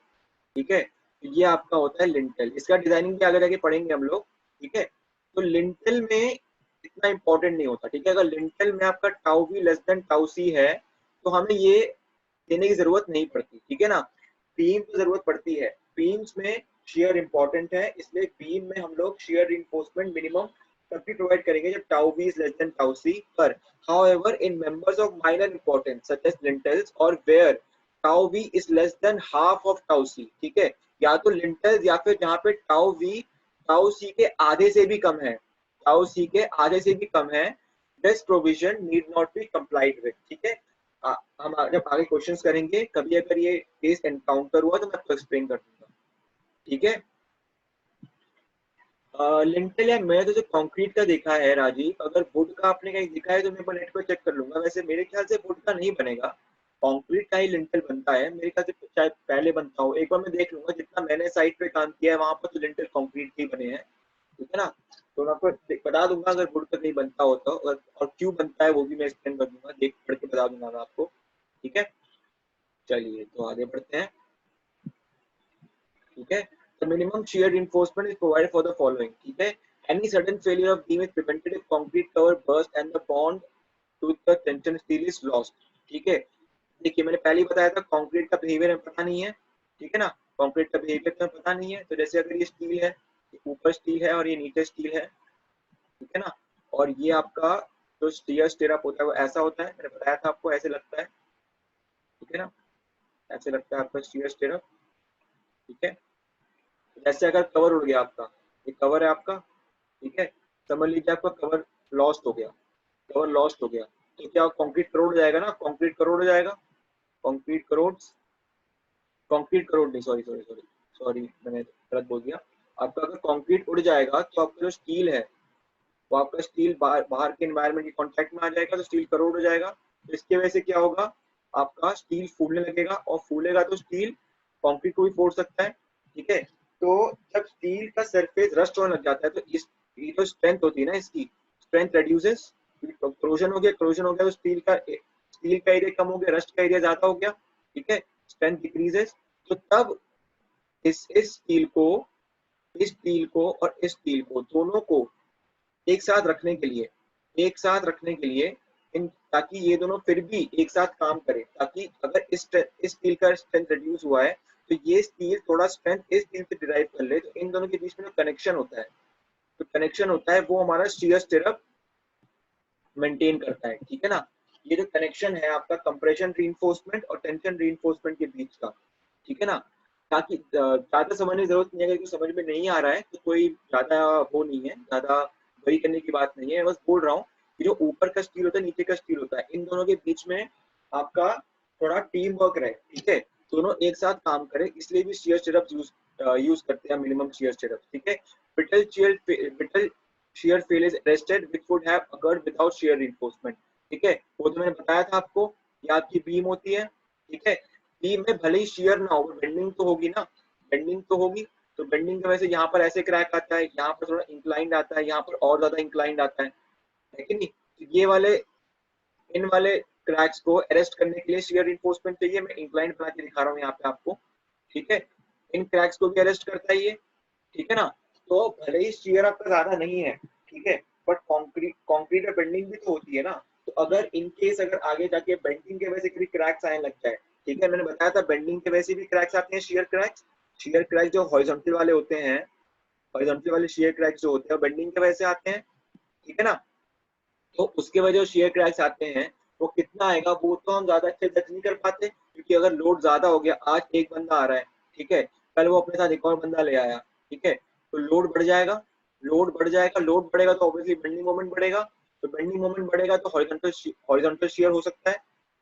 ठीक है, तो ये आपका होता है लिंटल। इसका डिजाइनिंग भी आगे जाके पढ़ेंगे हम लोग। ठीक है, तो लिंटल में इतना इंपॉर्टेंट नहीं होता। ठीक है, अगर लिंटल में आपका tau we less than tau c है तो हमें ये देने की जरूरत नहीं पड़ती। ठीक है ना? बीम की जरूरत पड़ती है, बीम्स में शेयर इंपॉर्टेंट है, इसलिए बीम में हम लोग शेयर रिइंफोर्समेंट मिनिमम तभी प्रोवाइड करेंगे जब tau v is less than tau c. पर however in members of minor importance such as lintels और where tau v is less than half of tau c, ठीक है, या तो लिंटल्स या फिर जहां पे टाउ वी टाउ सी के आधे से भी कम है, टाउ सी के आधे से भी कम है, this provision need not be complied with. ठीक है, हम जब आगे क्वेश्चंस करेंगे कभी अगर ये केस एनकाउंटर हुआ तो मैं आपको एक्सप्लेन कर दूंगा। ठीक है, लिंटल या मैंने तो जो कंक्रीट का देखा है राजीव, अगर वुड का आपने कहीं दिखा है तो मैं नेट पर चेक कर लूंगा। वैसे मेरे ख्याल से वुड का नहीं बनेगा, कंक्रीट का ही लिंटल बनता है मेरे ख्याल से, शायद पहले बनता हो। एक बार मैं देख लूंगा, जितना मैंने साइट पे काम किया है वहां पर तो लिंटल कंक्रीट के ही बने हैं। ठीक है ना? तो मैं आपको बता दूंगा अगर वुड का नहीं बनता हो तो, और क्यों बनता है वो भी मैं एक्सप्लेन कर दूंगा, देख पढ़ के बता दूंगा मैं आपको। ठीक है, चलिए तो आगे बढ़ते हैं। ठीक है, the minimum shear reinforcement is provided for the following। ठीक है, any sudden failure of beam is prevented if concrete cover burst and the bond to the tension steel is lost। ठीक है, देखिए मैंने पहले ही बताया था कंक्रीट का बिहेवियर हमें पता नहीं है। ठीक है ना? कंक्रीट का बिहेवियर तो हमें पता नहीं है, तो जैसे अगर ये स्टील है, ऊपर स्टील है और ये नीचे स्टील है, ठीक है ना, और ये आपका जो स्टीयर स्टिरअप होता है वो ऐसा होता है, मैंने बताया था आपको ऐसे लगता है। ठीक है ना? ऐसे लगता है आपका स्टीयर स्टिरअप। ठीक है, जैसे अगर कवर उड़ गया आपका, ये कवर है आपका, ठीक है, समझ लीजिए आपका कवर लॉस्ट हो गया, कवर लॉस्ट हो गया, तो क्या कंक्रीट करोड़ हो जाएगा ना? कंक्रीट करोड़ हो जाएगा, कंक्रीट करोड़, कंक्रीट करोड़ नहीं, सॉरी सॉरी सॉरी सॉरी, मैंने गलत बोल दिया। आपका अगर कंक्रीट उड़ जाएगा तो आपका जो स्टील है वो आपका स्टील बाहर के एनवायरनमेंट के कांटेक्ट में आ जाएगा, तो स्टील करोड़ हो जाएगा। तो इसकी वजह से क्या होगा, आपका स्टील फूलने लगेगा, और फूलेगा तो स्टील कंक्रीट को भी फोड़ सकता है। ठीक है, तो जब स्टील का सरफेस रस्ट होने लग जाता है तो इस ये जो स्ट्रेंथ होती है ना, इसकी स्ट्रेंथ रिड्यूसेस, क्रोजन हो गया, क्रोजन हो गया तो स्टील का एरिया कम हो गया, रस्ट का एरिया ज्यादा हो गया। ठीक है, स्ट्रेंथ डिक्रीजेस, तो तब इस स्टील को, इस स्टील को और इस स्टील को दोनों को एक साथ रखने के लिए, एक साथ रखने के लिए इन, ताकि ये दोनों फिर भी एक साथ काम करें, ताकि अगर इस स्टील का स्ट्रेंथ रिड्यूस हुआ है तो ये स्टील थोड़ा स्ट्रेंथ इस स्टील से डिराइव कर ले, तो इन दोनों के बीच में जो कनेक्शन होता है, तो कनेक्शन होता है वो हमारा शियर स्टिरअप मेंटेन करता है। ठीक है ना? ये जो कनेक्शन है आपका कंप्रेशन रीइंफोर्समेंट और टेंशन रीइंफोर्समेंट के बीच का, ठीक है ना, ताकि ज्यादा समझने की जरूरत नहीं है, अगर समझ में नहीं आ रहा है तो कोई ज्यादा वो नहीं है, ज्यादा वही करने की बात नहीं है, बस बोल रहा हूँ कि जो ऊपर का स्टील होता है नीचे का स्टील होता है, इन दोनों के बीच में आपका थोड़ा टीम वर्क रहे। ठीक है, दोनों एक साथ काम करें, इसलिए भी शियर स्टिरअप यूज करते हैं, मिनिमम शियर स्टिरअप। ठीक है, brittle shear fail is arrested which would have occurred without shear reinforcement। ठीक है, वो तो मैंने बताया था आपको, ये आपकी बीम होती है। ठीक है, बीम में भले ही shear ना हो, बेंडिंग तो होगी ना, बेंडिंग तो होगी, तो बेंडिंग की वजह से यहाँ पर ऐसे क्रैक आता है, यहाँ पर थोड़ा इंक्लाइंड आता है, यहाँ पर और ज्यादा इंक्लाइंड आता है कि नहीं? तो ये वाले, इन वाले क्रैक्स को अरेस्ट करने के लिए shear reinforcement चाहिए। मैं इंक्लाइंड बना के दिखा रहा हूँ यहाँ पे आपको। ठीक है, इन क्रैक्स को भी अरेस्ट करता है ये, ठीक है ना। तो भले ही शियर आपका ज्यादा नहीं है, ठीक है, बट कंक्रीट कंक्रीट में बेंडिंग भी तो होती है ना। तो अगर इन केस अगर आगे जाके बेंडिंग के वजह से कभी क्रैक्स आने लग जाए, ठीक है, मैंने बताया था बेंडिंग के वजह से भी क्रैक्स आते हैं, शियर क्रैक्स जो हॉरिजॉन्टल वाले होते हैं, हॉरिजॉन्टल वाले शियर क्रैक्स जो होते हैं बेंडिंग की वजह से आते हैं, ठीक है ना। तो उसके वजह जो शेयर क्रैक्स आते हैं वो कितना आएगा वो तो हम ज्यादा अच्छे जज नहीं कर पाते, क्योंकि अगर लोड ज्यादा हो गया, आज एक बंदा आ रहा है, ठीक है, कल वो अपने साथ एक और बंदा ले आया, ठीक है, तो लोड बढ़ जाएगा, लोड बढ़ेगा तो ऑब्वियसली बेंडिंग मोमेंट बढ़ेगा, तो बेंडिंग मोमेंट बढ़ेगा तो हॉरिजॉन्टल शेयर हो सकता है,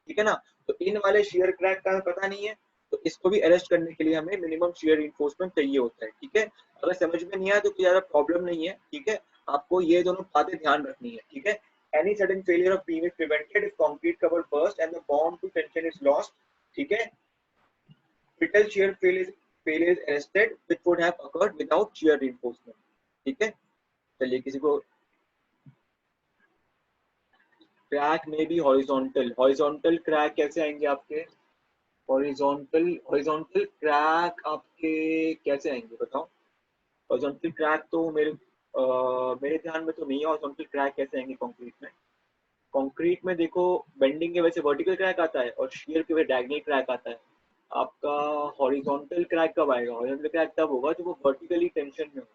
ठीक है ना। तो इन वाले शेयर क्रैक का हमें पता नहीं है, तो इसको भी अरेस्ट करने के लिए हमें मिनिमम शेयर रिइंफोर्समेंट चाहिए होता है, ठीक है। अगर समझ में नहीं आया तो कोई ज्यादा प्रॉब्लम नहीं है, ठीक है, आपको ये दोनों बातें ध्यान रखनी है, ठीक है। Any sudden failure of beam is prevented if concrete cover bursts and the bond to tension is lost. ठीक है, brittle shear failure is arrested which would have occurred without shear reinforcement. ठीक है, चलिए किसी को क्रैक में भी horizontal crack कैसे आएंगे आपके, हॉरिजॉन्टल क्रैक आपके कैसे आएंगे बताओ। हॉरिजॉन्टल क्रैक तो मेरे ध्यान में तो नहीं है, हॉरिजॉन्टल क्रैक कैसे आएंगे कंक्रीट में। कंक्रीट में देखो बेंडिंग की वजह से वर्टिकल क्रैक आता है और शियर की वजह से डायगोनल क्रैक आता है। आपका हॉरिजॉन्टल क्रैक कब आएगा, हॉरिजॉन्टल क्रैक तब होगा जब वो वर्टिकली टेंशन में हो।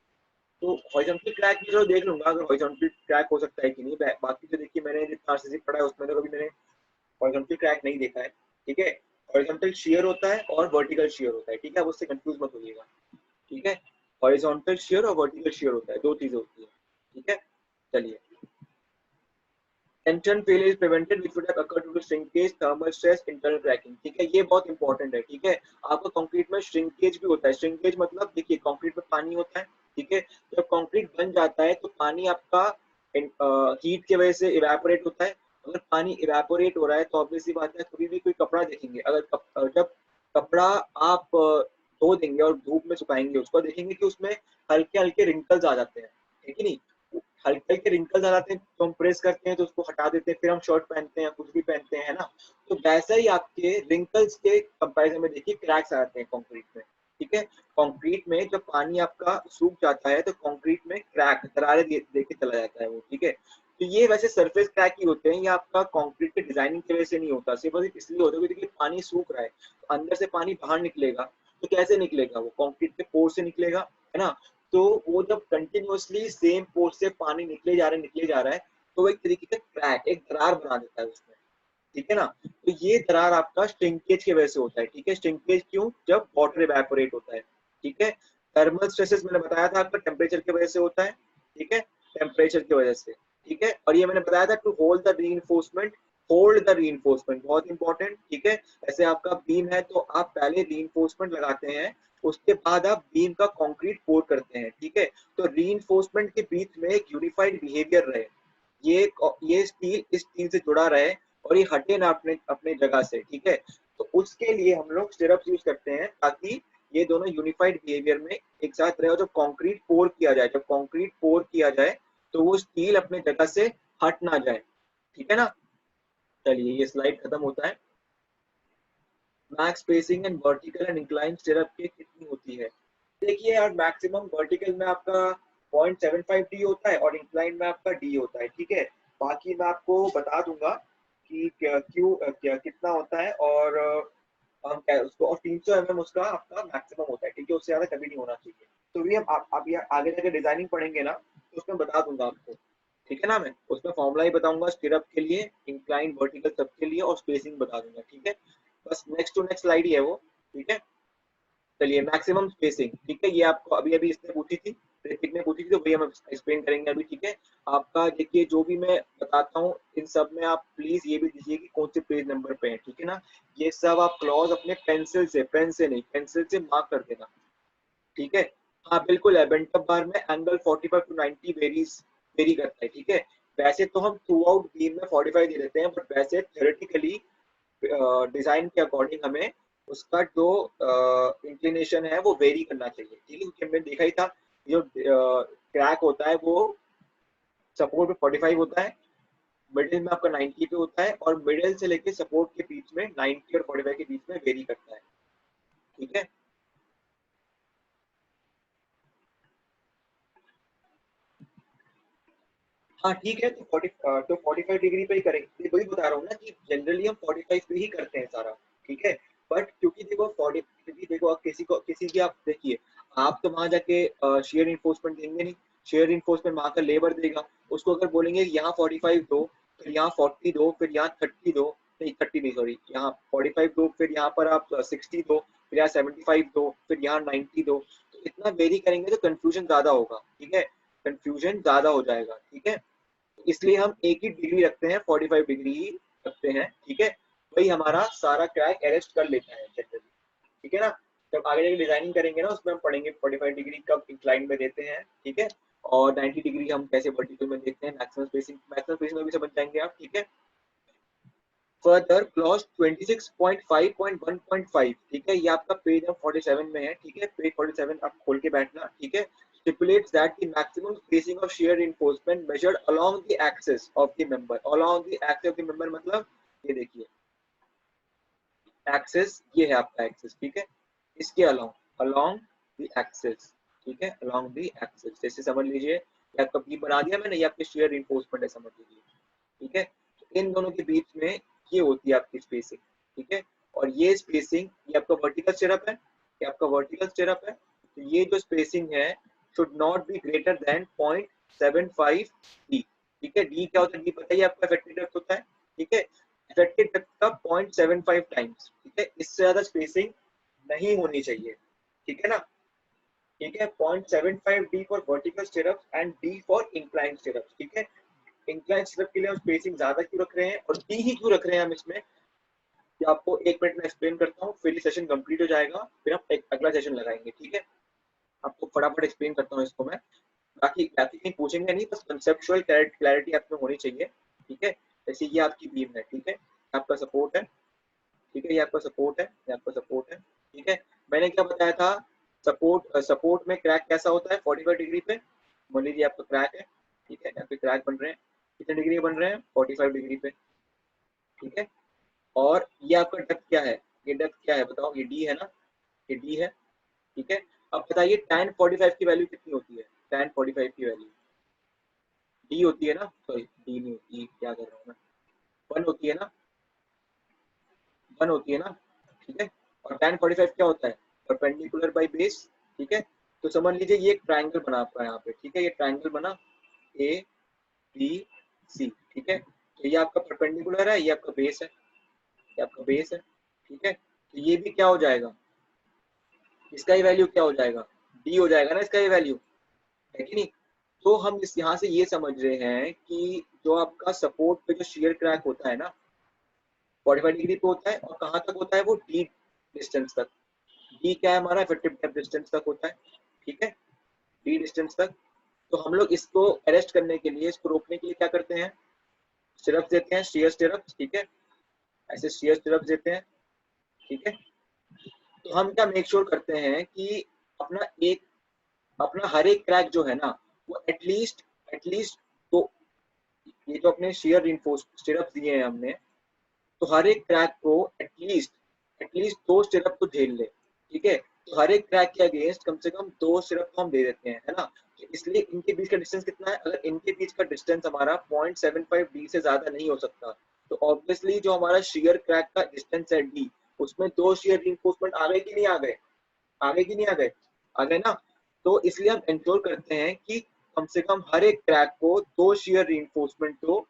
तो हॉरिजॉन्टल क्रैक भी जो देख लूंगा अगर हॉरिजॉन्टल क्रैक हो सकता है कि नहीं, बाकी तो देखिए मैंने जितना आरसीसी पढ़ा है उसमें तो कभी मैंने हॉरिजॉन्टल क्रैक नहीं देखा है, ठीक है। हॉरिजॉन्टल शियर होता है और वर्टिकल शियर होता है, ठीक है, उससे कंफ्यूज मत होइएगा, ठीक है। हॉरिजॉन्टल शियर और वर्टिकल शियर होता है, दो चीजें होती है, ठीक है। चलिए, tension failure is prevented which would have occurred due to shrinkage, thermal stress, internal cracking, ठीक है, ये बहुत इंपॉर्टेंट है, ठीक है। आपको कंक्रीट में श्रिंकेज भी होता है, श्रिंकेज मतलब देखिए कंक्रीट में पानी होता है, ठीक है, जब कंक्रीट बन जाता है तो पानी आपका हीट की वजह से इवेपोरेट होता है। अगर पानी इवेपोरेट हो रहा है तो ऑब्वियसली बात है कभी भी कोई कपड़ा देखेंगे, अगर जब कपड़ा आप धो देंगे और धूप में सुखाएंगे उसको, देखेंगे कि उसमें हल्के हल्के रिंकल्स आ जाते हैं, ठीक है नहीं, हल्के हल्के रिंकल्स आ जाते हैं तो हम प्रेस करते हैं तो उसको हटा देते हैं, फिर हम शर्ट पहनते हैं कुछ भी पहनते हैं, है ना। तो वैसा ही आपके रिंकल्स के कंपैरिजन में देखिए क्रैक्स आ जाते हैं कंक्रीट में, ठीक है। कंक्रीट में जब पानी आपका सूख जाता है तो कंक्रीट में क्रैक दरारें देके चला जाता है वो, ठीक है। तो ये वैसे सरफेस क्रैक ही होते हैं, ये आपका कंक्रीट के डिजाइनिंग की वजह से नहीं होता, सिर्फ इसलिए होता है क्योंकि पानी सूख रहा है तो अंदर से पानी बाहर निकलेगा, तो कैसे निकलेगा, वो कंक्रीट के पोर से निकलेगा, है ना। तो वो जब कंटिन्यूअसली सेम पोर्ट से पानी निकले जा रहा है तो वो एक तरीके का क्रैक, एक दरार बना देता है उसमें, ठीक है ना। तो ये दरार आपका श्रिंकेज की वजह से होता है, ठीक है। श्रिंकेज क्यों, जब वाटर इवेपोरेट होता है, ठीक है। थर्मल स्ट्रेसेस मैंने बताया था आपका टेम्परेचर की वजह से होता है, ठीक है, टेम्परेचर की वजह से, ठीक है। और ये मैंने बताया था टू होल्ड द रीइंफोर्समेंट बहुत इंपॉर्टेंट, ठीक है। ऐसे आपका बीम है तो आप पहले रीइंफोर्समेंट लगाते हैं, उसके बाद आप बीम का कंक्रीट पोर करते हैं, ठीक है। तो रीइंफोर्समेंट के बीच में एक यूनिफाइड बिहेवियर रहे, ये स्टील इस स्टील से जुड़ा रहे और ये हटे ना अपने अपने जगह से, ठीक है। तो उसके लिए हम लोग स्टिरप्स यूज करते हैं ताकि ये दोनों यूनिफाइड बिहेवियर में एक साथ रहे, और जब कंक्रीट पोर किया जाए तो वो स्टील अपने जगह से हट ना जाए, ठीक है ना। चलिए ये स्लाइड खत्म होता है। Max spacing and vertical and incline stirrup की कितनी होती है, देखिए यार मैक्सिमम वर्टिकल में आपका 0.75 डी होता है और इंक्लाइन में आपका डी होता है, ठीक है। बाकी मैं आपको बता दूंगा कि कितना होता है, और हम क्या उसको, और 300 mm उसका आपका मैक्सिमम होता है, ठीक है, उससे ज्यादा कभी नहीं होना चाहिए। तो भी हम आप ये आगे जाके डिजाइनिंग पढ़ेंगे ना तो उसमें बता दूंगा आपको, ठीक है ना। मैं उसमें फॉर्मूला ही बताऊंगा स्टिरअप के लिए, इंक्लाइन वर्टिकल सबके लिए, और स्पेसिंग बता दूंगा, ठीक है। बस नेक्स्ट टू नेक्स्ट स्लाइड ही है वो, ठीक है। चलिए मैक्सिमम स्पेसिंग, ठीक है, ये आपको अभी अभी इसने पूछी थी, ऋतिक ने पूछी थी, तो वही हम एक्सप्लेन करेंगे अभी, ठीक है। आपका देखिए जो भी मैं बताता हूँ इन सब में आप प्लीज ये भी दीजिए कि कौन से पेज नंबर पे है, ठीक है ना। ये सब आप क्लॉज अपने पेन से नहीं, पेंसिल से मार्क कर देना, ठीक है। हाँ बिल्कुल है, बेंटअप बार में एंगल 45 टू 90 वेरी करता है, ठीक है। वैसे तो हम थ्रू आउट बीम में 45 दे देते हैं, बट वैसे थ्योरेटिकली डिजाइन के अकॉर्डिंग हमें उसका जो इंक्लिनेशन है वो वेरी करना चाहिए, ठीक है, क्योंकि हमने देखा ही था जो क्रैक होता है वो सपोर्ट पे 45 होता है, मिडिल में आपका 90 पे होता है, और मिडिल से लेके सपोर्ट के बीच में 90 और 45 के बीच में वेरी करता है, ठीक है। हाँ ठीक है, तो 45 डिग्री पे ही करेंगे, वही बता रहा हूँ ना कि जनरली हम 45 पे ही करते हैं सारा, ठीक है। बट क्योंकि देखो 40, क्योंकि देखो आप किसी की आप देखिए, आप तो वहां जाके शेयर इन्फोर्समेंट देंगे नहीं, शेयर इन्फोर्समेंट वहां का लेबर देगा। उसको अगर बोलेंगे यहाँ 45 दो, फिर यहाँ 40 दो, फिर यहाँ 30 दो, नहीं 30 नहीं सॉरी, यहाँ 45 दो, फिर यहाँ पर आप 60 दो, फिर यहाँ 75 दो, फिर यहाँ 90 दो, तो इतना वेरी करेंगे तो कंफ्यूजन ज्यादा होगा, ठीक है, कंफ्यूजन ज्यादा हो जाएगा, ठीक है। इसलिए हम एक ही डिग्री रखते हैं, 45 डिग्री ही रखते हैं, ठीक है। वही हमारा सारा क्रैक अरेस्ट कर लेता है जनरली, ठीक है ना। जब आगे जाके डिजाइनिंग करेंगे ना, उसमें हम पढ़ेंगे 45 डिग्री कब इंक्लाइन में देते हैं, ठीक है, और 90 डिग्री हम कैसे वर्टिकल में देखते हैं, मैक्सिमम स्पेसिंग में भी समझ जाएंगे आप, ठीक है। फर्दर क्लॉज 26.5.1.5, ठीक है, ये आपका पेज नंबर 47 में है, ठीक है, पेज 47 आप खोल के बैठना, ठीक है। Stipulates that the maximum spacing of shear reinforcement measured along the axis of the member, along the axis of the member मतलब ये देखिए एक्सिस, ये है आपका एक्सिस, ठीक है, इसके along the axis, ठीक है, along the axis, जैसे समझ लीजिए ये आपका बीम बना दिया मैंने, ये आपके shear reinforcement है, समझ लीजिए, ठीक है। तो इन दोनों के बीच में ये होती है आपकी स्पेसिंग, ठीक है। और ये स्पेसिंग, ये आपका वर्टिकल स्टिरअप है, ये आपका वर्टिकल स्टिरअप है, तो ये जो स्पेसिंग है should not be greater then 0.75 D, ठीक है। डी क्या होता है, डी पता ही आपका इफेक्टिव डेप्थ होता है, ठीक है, इफेक्टिव डेप्थ का 0.75 टाइम्स, ठीक है, इससे ज्यादा स्पेसिंग नहीं होनी चाहिए, ठीक है ना, ठीक है। 0.75 d for vertical stirrups and d for incline stirrups, ठीक है। इंक्लाइन स्टिरअप के लिए हम स्पेसिंग ज्यादा क्यों रख रहे हैं और डी ही क्यों रख रहे हैं हम इसमें, ये आपको एक मिनट में एक्सप्लेन करता हूँ, फिर ये सेशन कंप्लीट हो जाएगा, फिर हम एक अगला सेशन लगाएंगे, ठीक है। आपको फटाफट एक्सप्लेन करता हूँ इसको मैं, बाकी कहीं पूछेंगे नहीं, बस कंसेप्चुअल क्लैरिटी आप में होनी चाहिए, ठीक है। जैसे ये आपकी बीम है, ठीक है, आपका सपोर्ट है, ठीक है, ये आपका सपोर्ट है, ये आपका सपोर्ट है, ठीक है। मैंने क्या बताया था, सपोर्ट में क्रैक कैसा होता है 45 डिग्री पे, मान लीजिए आपका क्रैक है, ठीक है, यहाँ पे क्रैक बन रहे हैं, कितने डिग्री बन रहे हैं 45 डिग्री पे, ठीक है। और ये आपका डेप्थ क्या है, ये डेप्थ क्या है बताओ, ये डी है ना, ये डी है, ठीक है। अब बताइए tan 45 की वैल्यू कितनी होती है, tan 45 की वैल्यू डी होती है ना, सॉरी डी नहीं होती, क्या कर रहा हूँ मैं, 1 होती है ना, 1 होती है ना, ठीक है। और tan 45 क्या होता है, परपेंडिकुलर बाई बेस, ठीक है। तो समझ लीजिए ये एक ट्राइंगल बना आपका यहाँ पे, ठीक है, ये ट्राइंगल बना ए बी सी, ठीक है। तो ये आपका परपेंडिकुलर है, ये आपका बेस है, ये आपका बेस है, ठीक है। तो ये भी क्या हो जाएगा, इसका ही वैल्यू क्या हो जाएगा, डी हो जाएगा ना इसका ही वैल्यू, है कि नहीं। तो हम इस यहाँ से ये समझ रहे हैं कि जो आपका सपोर्ट पे जो शेयर क्रैक होता है ना 45 डिग्री पे होता है, और कहाँ तक होता है वो डी डिस्टेंस तक, डी क्या है हमारा इफेक्टिव डेप्थ डिस्टेंस तक होता है, ठीक है, डी डिस्टेंस तक। तो हम लोग इसको अरेस्ट करने के लिए, इसको रोकने के लिए क्या करते हैं, स्टिरअप्स देते हैं, शेयर स्टिरअप्स, ठीक है, ऐसे शेयर स्टिरअप्स देते हैं, ठीक है। तो हम क्या मेक श्योर करते हैं कि अपना एक अपना हर एक क्रैक जो है ना वो एटलीस्ट तो ये जो अपने शेयर रिइंफोर्स स्टिरअप्स दिए हैं हमने, तो हर एक क्रैक को एटलीस्ट 2 स्टिरअप तो झेल ले, ठीक है। तो हर एक क्रैक के अगेंस्ट कम से कम 2 स्टिरअप तो हम दे देते हैं, है ना। तो इसलिए इनके बीच का डिस्टेंस कितना है, अगर इनके बीच का डिस्टेंस हमारा 0.75 डी से ज्यादा नहीं हो सकता, तो ऑब्वियसली जो हमारा शेयर क्रैक का डिस्टेंस है डी, उसमें 2 शेयर रिइंफोर्समेंट आ गए कि नहीं आ गए, आ गए कि नहीं आ गए, आ गए ना। तो इसलिए हम इंश्योर करते हैं कि कम से कम हर एक क्रैक को 2 शेयर रिइंफोर्समेंट तो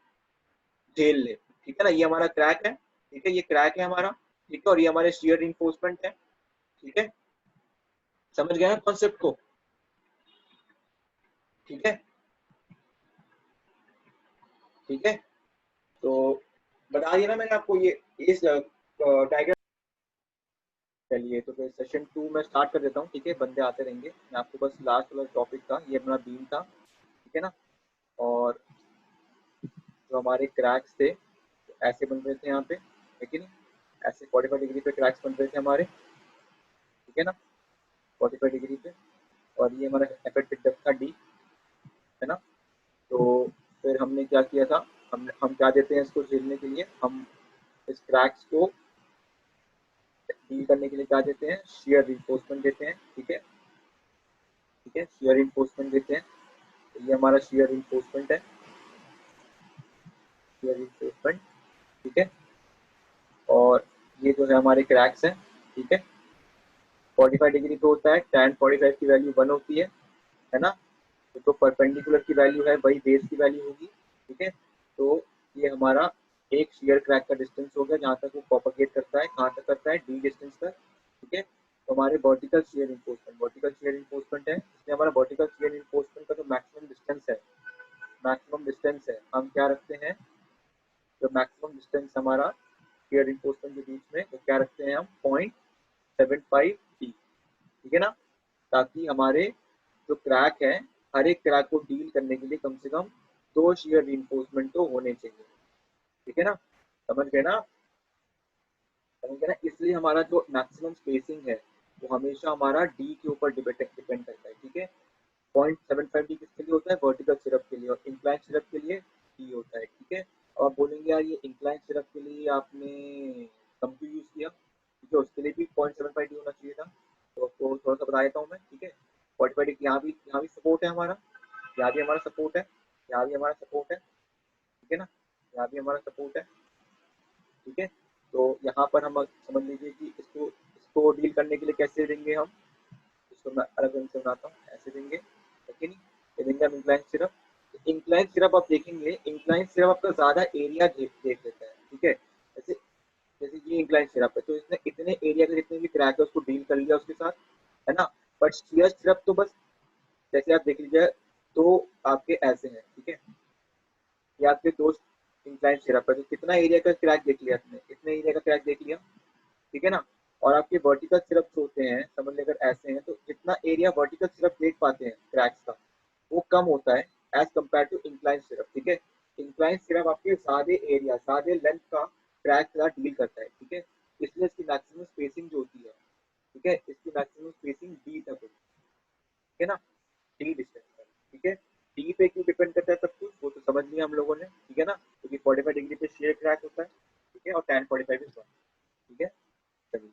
झेल ले, ठीक है ना। ये हमारा क्रैक है, ठीक है, ये क्रैक है हमारा, ठीक है, और ये हमारे शेयर रिइंफोर्समेंट है, ठीक है, समझ गए ना कॉन्सेप्ट को, ठीक है, ठीक है। तो बता दिया ना मैंने आपको ये इस डायग्राम। चलिए तो फिर सेशन 2 में स्टार्ट कर देता हूँ, ठीक है, बंदे आते रहेंगे, मैं आपको बस लास्ट वाला टॉपिक था, ये अपना बीम था, ठीक है ना। और जो हमारे क्रैक्स थे ऐसे बन रहे थे यहाँ पे, है कि नहीं, ऐसे 45 डिग्री पे क्रैक्स बन रहे थे हमारे, ठीक है ना, 45 डिग्री पे, और ये हमारा इफेक्टिव डेप्थ था डी, है ना। तो फिर हमने क्या किया था, हम क्या देते हैं इसको झेलने के लिए, हम इस क्रैक्स को डील करने के लिए क्या देते हैं, शेयर रिइंफोर्समेंट देते हैं, ठीक है, ठीक है, शेयर रिइंफोर्समेंट देते हैं। तो ये हमारा शेयर रिइंफोर्समेंट है, शियर रिइंफोर्समेंट, ठीक है। और ये जो है हमारे क्रैक्स हैं, ठीक है। 45 डिग्री पे होता है, tan 45 की वैल्यू 1 होती है ना। तो परपेंडिकुलर की वैल्यू है वही बेस की वैल्यू होगी, ठीक है। तो ये हमारा एक शियर क्रैक का डिस्टेंस हो गया जहाँ तक वो प्रोपगेट करता है, कहाँ तक करता है, डी डिस्टेंस तक, ठीक है। तो हमारे वर्टिकल शियर रिइंफोर्समेंट है, इसमें हमारा वर्टिकल शियर रिइंफोर्समेंट का जो मैक्सिमम डिस्टेंस है हम क्या रखते हैं, जो मैक्सिमम डिस्टेंस हमारा शियर रिइंफोर्समेंट के बीच में वो क्या रखते हैं हम, 0.75 डी, ठीक है ना। ताकि हमारे जो क्रैक है, हर एक क्रैक को डील करने के लिए कम से कम 2 शियर रिइंफोर्समेंट तो होने चाहिए, ठीक है ना। समझ गए ना, समझ गए ना। इसलिए हमारा जो मैक्सिमम स्पेसिंग है वो हमेशा हमारा डी के ऊपर डिपेंड करता है, ठीक है। 0.75 डी किसके लिए होता है, वर्टिकल सिरप के लिए, और इंक्लाइन सिरप के लिए डी होता है, ठीक है। और आप बोलेंगे यार ये इंक्लाइन सिरप के लिए आपने कम क्यों यूज किया, ठीक है, उसके लिए भी 0.75 डी होना चाहिए था। तो आपको थोड़ा सा बता देता हूँ मैं, ठीक है। 45 डी यहाँ भी सपोर्ट है हमारा, यहाँ भी हमारा सपोर्ट है, यहाँ भी हमारा सपोर्ट है, ठीक है ना, यहाँ भी हमारा सपोर्ट है, ठीक है। तो यहाँ पर हम समझ लीजिए कि इसको इसको डील करने के लिए कैसे देंगे हम, इसको मैं अलग रंग से बनाता हूँ, ऐसे देंगे, ठीक है। नहीं, ये देंगे हम इंक्लाइन सिरप। इंक्लाइन सिरप आप देखेंगे, इंक्लाइन सिरप आपका ज्यादा एरिया देख लेता है, ठीक है। जैसे जैसे ये इंक्लाइन सिरप है तो इसने इतने एरिया के जितने भी क्रैक है उसको डील कर लिया उसके साथ, है ना। बट शियर सिरप तो बस जैसे आप देख लीजिए तो आपके ऐसे हैं, ठीक है। ये आपके दोस्त इंक्लाइन सिरप है तो कितना एरिया का क्रैक देख लिया आपने, इतने एरिया का क्रैक देख लिया, ठीक है ना। और आपके वर्टिकल सिरप होते हैं, समझ लें अगर ऐसे हैं तो जितना एरिया वर्टिकल सिरप देख पाते हैं क्रैक्स का वो कम होता है एज कम्पेयर टू इंक्लाइन सिरप, ठीक है। इंक्लाइन सिरप आपके ज्यादा एरिया ज्यादा लेंथ का क्रैक का डील करता है, ठीक है। इसलिए इसकी मैक्सिमम स्पेसिंग जो होती है, ठीक है, इसकी मैक्सिमम स्पेसिंग डी तक होती है, ठीक है ना, डी डिस्टेंस पर, ठीक है। डी पे क्यों डिपेंड करता है सब कुछ वो तो समझ लिया हम लोगों ने, ठीक है ना, क्योंकि 45 डिग्री पे शेयर क्रैक होता है, ठीक है, और tan 45 इज 1, ठीक है। चलिए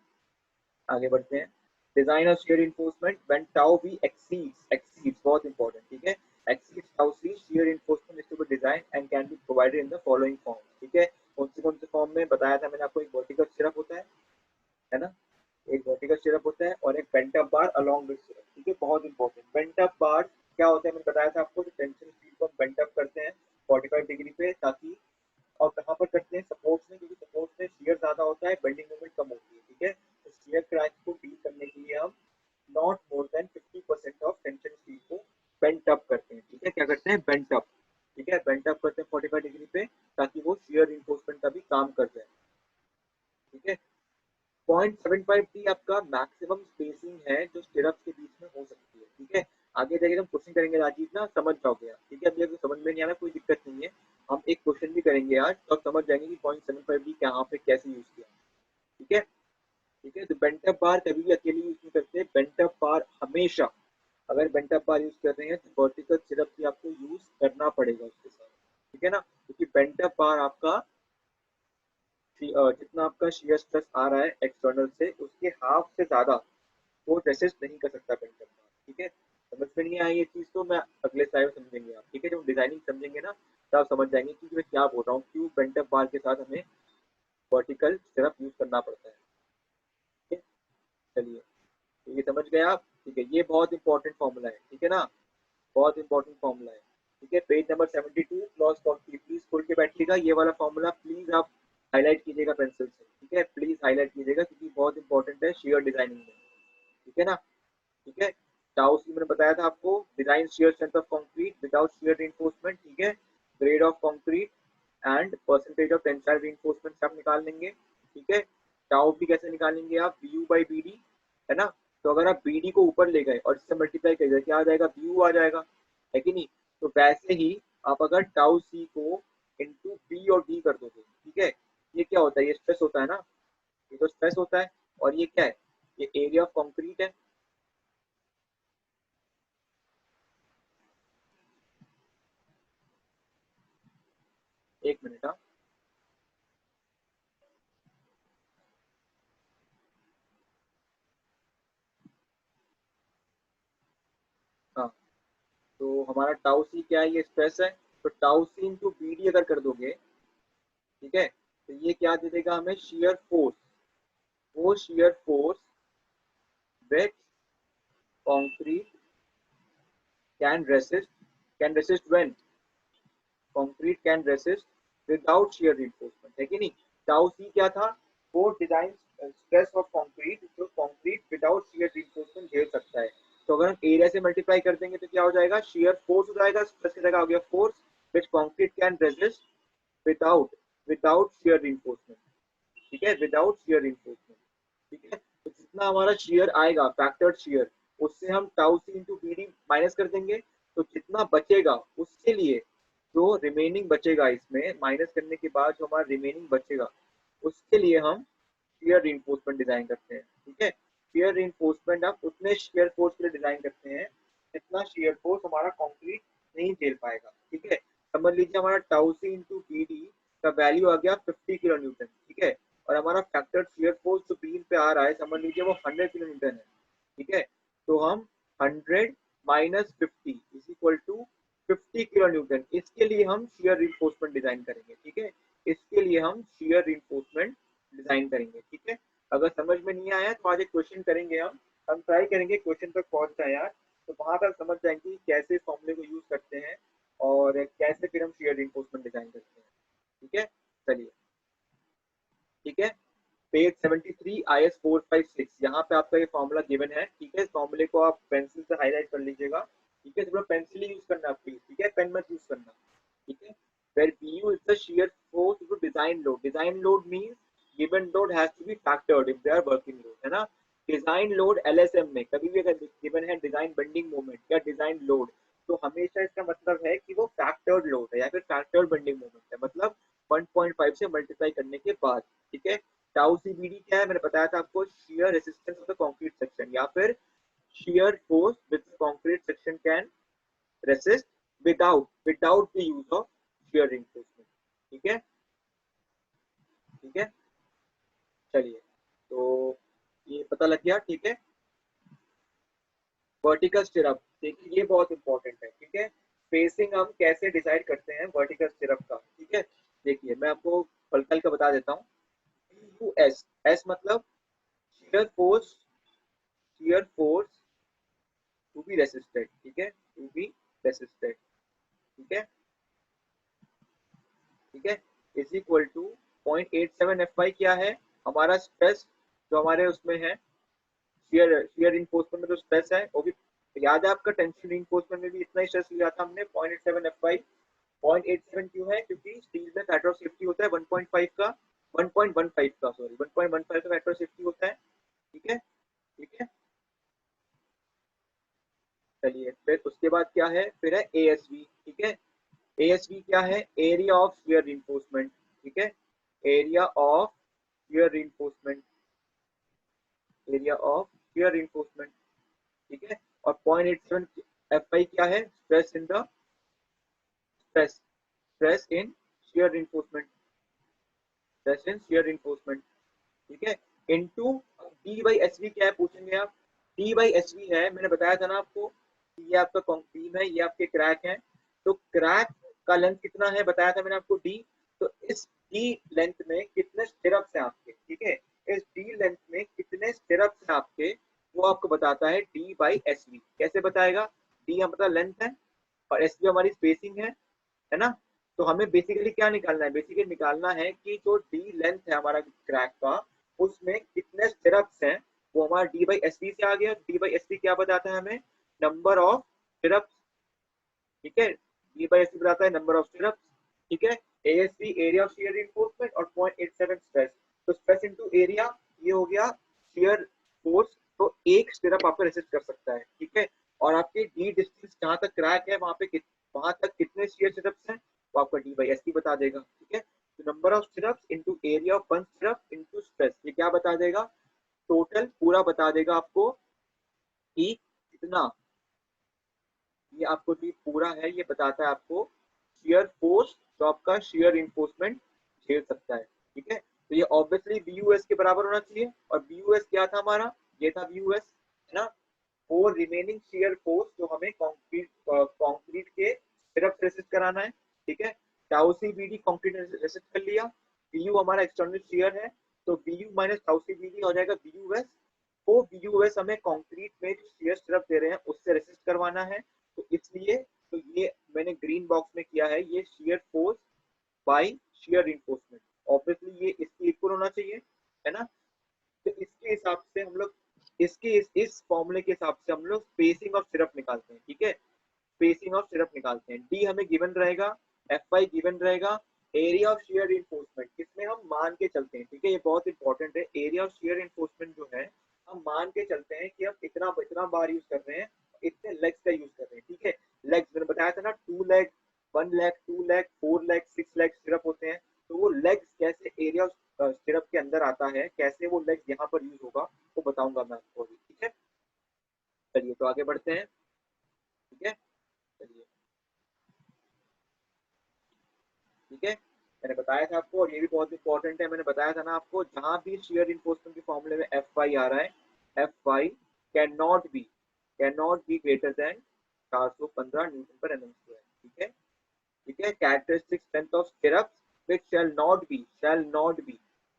आगे बढ़ते हैं। Design of shear enforcement when tau B exceeds बहुत इंपॉर्टेंट, ठीक है। Exceeds tau C shear enforcement is to be design and can be provided in the following form, ठीक है। कौन से फॉर्म में बताया था मैंने आपको, एक वर्टिकल सिरप होता है ना, एक वर्टिकल सिरप होता है और एक bent up bar along with syrup, ठीक है, बहुत इंपॉर्टेंट। बेंट अप बार क्या होता है मैंने बताया था आपको, टेंशन स्टील को हम बेंट अप करते हैं 45 डिग्री पे, ताकि, और कहाँ पर करते हैं, सपोर्ट्स में, क्योंकि सपोर्ट्स में शियर ज्यादा होता है, बेंडिंग मोमेंट कम होती है, ठीक है। तो शियर क्रैक को डील करने के लिए हम not more than 50% of tension steel को बेंट अप करते हैं, ठीक है। क्या करते हैं, बेंट अप, ठीक है, बेंट अप करते हैं 45 डिग्री पे ताकि वो शियर रिइंफोर्समेंट का भी काम कर जाए, ठीक है। 0.75 डी आपका मैक्सिमम स्पेसिंग है जो स्टिरअप्स के बीच में हो सकती है, ठीक है। आगे जाके हम क्वेश्चन करेंगे राजीव ना, समझ जाओगे आप, ठीक है। अभी अगर समझ में नहीं आ रहा कोई दिक्कत नहीं है, हम एक क्वेश्चन भी करेंगे आज तो आप समझ जाएंगे कि 0.75 डी यहाँ पे कैसे यूज किया, ठीक है, ठीक है। तो बेंटअप बार कभी भी अकेले यूज नहीं करते, बेंटअप बार हमेशा, अगर बेंटअप बार यूज कर रहे हैं तो वर्टिकल सिरप भी आपको यूज करना पड़ेगा उसके साथ, ठीक है ना, क्योंकि बेंटअप बार आपका जितना आपका शियर स्ट्रेस आ रहा है एक्सटर्नल से उसके हाफ से ज्यादा वो रेसिस्ट नहीं कर सकता बेंटअप बार, ठीक है। समझ में नहीं आई ये चीज तो मैं अगले स्लाइड में समझेंगे आप, ठीक है। जब डिजाइनिंग समझेंगे ना तो आप समझ जाएंगे कि मैं क्या बोल रहा हूँ, क्यों बेंटअप बार के साथ हमें वर्टिकल सिरप यूज करना पड़ता है, ठीक है। चलिए तो ये समझ गए आप, ठीक है। ये बहुत इंपॉर्टेंट फॉर्मूला है, ठीक है ना, बहुत इंपॉर्टेंट फॉर्मूला है, ठीक है। Page number 72 clause concrete please खोल के बैठिएगा, ये वाला फॉर्मूला प्लीज आप हाईलाइट कीजिएगा पेंसिल से, ठीक है, प्लीज हाईलाइट कीजिएगा क्योंकि बहुत इंपॉर्टेंट है शेयर डिजाइनिंग में, ठीक है ना, ठीक है। टाउ सी मैंने बताया था आपको, design shear strength of concrete without shear reinforcement, ठीक है। Grade of concrete and percentage of tensile reinforcement सब निकाल लेंगे, ठीक है। टाउ भी कैसे निकालेंगे आप, बी बाई बी डी, है ना। तो अगर आप बी डी को ऊपर ले गए और इससे मल्टीप्लाई करिए क्या आ जाएगा, बी आ जाएगा, है कि नहीं। तो वैसे ही आप अगर टाउ सी को इंटू बी और डी कर दोगे, ठीक है, ये क्या होता है, ये स्ट्रेस होता है ना, ये तो स्ट्रेस होता है, और ये क्या है, ये एरिया ऑफ कंक्रीट है, एक मिनट, हाँ हाँ। तो हमारा टाउ सी क्या है, ये स्ट्रेस है, तो टाउ सी इंटू बी डी अगर कर दोगे ठीक है। तो ये क्या दे देगा हमें, शियर फोर्स, वो shear force which concrete can resist when concrete can resist without shear reinforcement, है कि नहीं। टाउ सी क्या था, वो डिजाइन स्ट्रेस ऑफ कंक्रीट, जो कंक्रीट विदाउट शियर रिइंफोर्समेंट झेल सकता है। तो अगर हम एरिया से मल्टीप्लाई कर देंगे तो क्या हो जाएगा, शियर फोर्स हो जाएगा, स्ट्रेस की जगह हो गया force, which concrete can resist without without shear reinforcement, ठीक है, विदाउट शियर रिइंफोर्समेंट, ठीक है। तो जितना हमारा शेयर आएगा फैक्टर्ड शेयर, उससे हम टाउ सी इंटू बी डी माइनस कर देंगे, तो जितना बचेगा उसके लिए, जो रिमेनिंग बचेगा इसमें माइनस करने के बाद जो हमारा रिमेनिंग बचेगा, उसके लिए हम शेयर रिइंफोर्समेंट डिजाइन करते हैं, ठीक है। शेयर रिइंफोर्समेंट आप उतने शेयर फोर्स के लिए डिजाइन करते हैं जितना शेयर फोर्स हमारा कंक्रीट नहीं झेल पाएगा, ठीक है। समझ लीजिए हमारा टाउ सी इंटू बी डी का वैल्यू आ गया 50 किलो न्यूटन, ठीक है, और हमारा फैक्टर शियर फोर्स जो बीम पे आ रहा है समझ लीजिए वो 100 किलो न्यूटन है, ठीक है। तो हम 100 minus 50 is equal to 50 kilo newton, इसके लिए हम शियर रिइंफोर्समेंट डिजाइन करेंगे, ठीक है। इसके लिए हम शियर रिइंफोर्समेंट डिजाइन करेंगे, ठीक है। अगर समझ में नहीं आया तो आज एक क्वेश्चन करेंगे, हम ट्राई करेंगे क्वेश्चन तक पहुंच जाए यार, तो वहां तक समझ जाएंगे कि कैसे फॉर्मूले को यूज करते हैं और कैसे फिर हम शेयर रिइंफोर्समेंट डिजाइन करते हैं, ठीक है। चलिए, ठीक है, पेज 73 IS 456, यहाँ पे आपका ये फॉर्मूला गिवन है, ठीक है। इस फॉर्मूले को आप पेंसिल से हाईलाइट कर लीजिएगा, ठीक है। सिर्फ पेंसिल ही यूज करना है प्लीज, ठीक है, पेन मत यूज करना, ठीक है। where Bu is the shear force to design load. Design load means given load has to be factored if they are working load, है ना। डिजाइन लोड LSM में कभी भी अगर गिवन है डिजाइन बेंडिंग मोमेंट या डिजाइन लोड, तो हमेशा इसका मतलब है कि वो फैक्टर्ड लोड है या फिर फैक्टर्ड बेंडिंग मोमेंट है, मतलब 1.5 से मल्टीप्लाई करने के बाद, ठीक है। टाउ सी बी डी क्या है, मैंने बताया था आपको, shear resistance of the concrete section या फिर shear force with concrete section can resist without the use of shear reinforcement, ठीक है, ठीक है। चलिए, तो ये पता लग गया, ठीक है। वर्टिकल स्टिरअप देखिए, ये बहुत इंपॉर्टेंट है, ठीक है। स्पेसिंग हम कैसे डिसाइड करते हैं वर्टिकल स्टिरअप का, ठीक है। देखिए मैं आपको हल्का हल्का बता देता हूँ। एस एस मतलब shear force to be resisted, ठीक है, टू बी रेसिस्टेड, ठीक है, ठीक है, इज इक्वल टू 0.87 FY क्या है, हमारा स्ट्रेस जो हमारे उसमें है, शियर रिइंफोर्समेंट में जो स्ट्रेस है वो भी याद है आपका, टेंशन रिइंफोर्समेंट में भी इतना ही स्ट्रेस लिया था हमने 0.87 FY। 0.87 क्यों है, क्योंकि स्टील में फैक्टर ऑफ सेफ्टी होता है 1.5 का, 1.15 का, सॉरी 1.15 का फैक्टर ऑफ सेफ्टी होता है, ठीक है, ठीक है। चलिए फिर उसके बाद क्या है, फिर है ASV, ठीक है। ASV क्या है, एरिया ऑफ शियर रिइंफोर्समेंट, ठीक है, area of shear reinforcement, area of shear reinforcement, ठीक है। और 0.87 FI क्या है, stress in the stress in shear reinforcement, stress in shear reinforcement, ठीक है, into D by S V क्या है पूछेंगे आप। डी बाई एस वी है, मैंने बताया था ना आपको, ये आपका बीम है, ये आपके क्रैक है, तो क्रैक का लेंथ कितना है बताया था मैंने आपको डी, तो इस डी लेंथ में कितने स्टिरअप्स हैं आपके, ठीक है, इस डी लेंथ में कितने स्टिरअप्स हैं आपके, वो आपको बताता है डी बाई एस वी। कैसे बताएगा, डी हमारा लेंथ है और एस वी हमारी स्पेसिंग है ना। तो हमें बेसिकली क्या निकालना है, बेसिकली निकालना है कि जो डी लेंथ है हमारा क्रैक का, उसमें कितने स्टिरअप्स हैं, वो हमारा डी बाई एस वी से आ गया। डी बाई एस वी क्या बताता है हमें, नंबर ऑफ स्टिरअप्स, ठीक है, डी बाई एस वी बताता है नंबर ऑफ स्टिरअप्स, ठीक है। ASV area of shear reinforcement और 0.87 स्ट्रेस, तो स्ट्रेस इनटू एरिया, ये हो गया शियर फोर्स, तो एक स्टिरअप आपको रेसिस्ट कर सकता है, ठीक है। और आपके डी डिस्टेंस जहां तक क्रैक है वहां तक कितने शियर स्टिरअप्स हैं, वो आपका डी बाई एस वी बता देगा, ठीक है। तो number of stirrups into area of one stirrup into stress, ये क्या बता देगा, टोटल पूरा बता देगा आपको कि कितना, ये आपको जो पूरा है ये बताता है आपको शियर फोर्स जो आपका शियर रिइंफोर्समेंट झेल सकता है, ठीक है। तो ये ऑब्वियसली BUS के बराबर होना चाहिए, और BUS क्या था हमारा, ये था BUS, है ना, और रिमेनिंग शियर फोर्स जो हमें कंक्रीट के सिर्फ रेसिस्ट कराना है, ठीक है। Tau C B D concrete resist कर लिया, Bu हमारा एक्सटर्नल शियर है, तो Bu minus tau C B D हो जाएगा Bus। वो Bus हमें कंक्रीट में जो शियर स्ट्रप दे रहे हैं उससे रेसिस्ट करवाना है, तो इसलिए तो ये मैंने ग्रीन बॉक्स में किया है, ये shear force by shear reinforcement. Obviously ये इसके इक्वल होना चाहिए, है ना। तो इसके हिसाब से हम लोग इस फॉर्मूले के हिसाब से हम लोग स्पेसिंग ऑफ सिरप निकालते हैं, ठीक है। स्पेसिंग ऑफ सिरप निकालते हैं, डी हमें गिवन रहेगा, एफ आई गिवन रहेगा, एरिया ऑफ शियर रिइंफोर्समेंट इसमें हम मान के चलते हैं, ठीक है। ये बहुत इंपॉर्टेंट है, एरिया ऑफ शियर रिइंफोर्समेंट जो है हम मान के चलते हैं कि हम इतना इतना बार यूज कर रहे हैं, इतने लेग्स का यूज कर रहे हैं, ठीक है। लेग्स मैंने बताया था ना, 2 leg, 1 leg, 2 leg, 4 leg, 6 leg syrup होते हैं, तो वो लेग्स कैसे एरिया सिरप के अंदर आता है, कैसे वो लेग्स यहाँ पर यूज होगा वो बताऊंगा मैं आपको अभी, ठीक है। चलिए तो आगे बढ़ते हैं, ठीक है। चलिए ठीक है, मैंने बताया था आपको, और ये भी बहुत इंपॉर्टेंट है, मैंने बताया था ना आपको, जहां भी शियर इन्फोर्समेंट के फॉर्मूले में एफ वाई आ रहा है, f y can not be greater than 415 newton per m m square, ठीक है। ठीक है, characteristic strength of stirrups which shall not be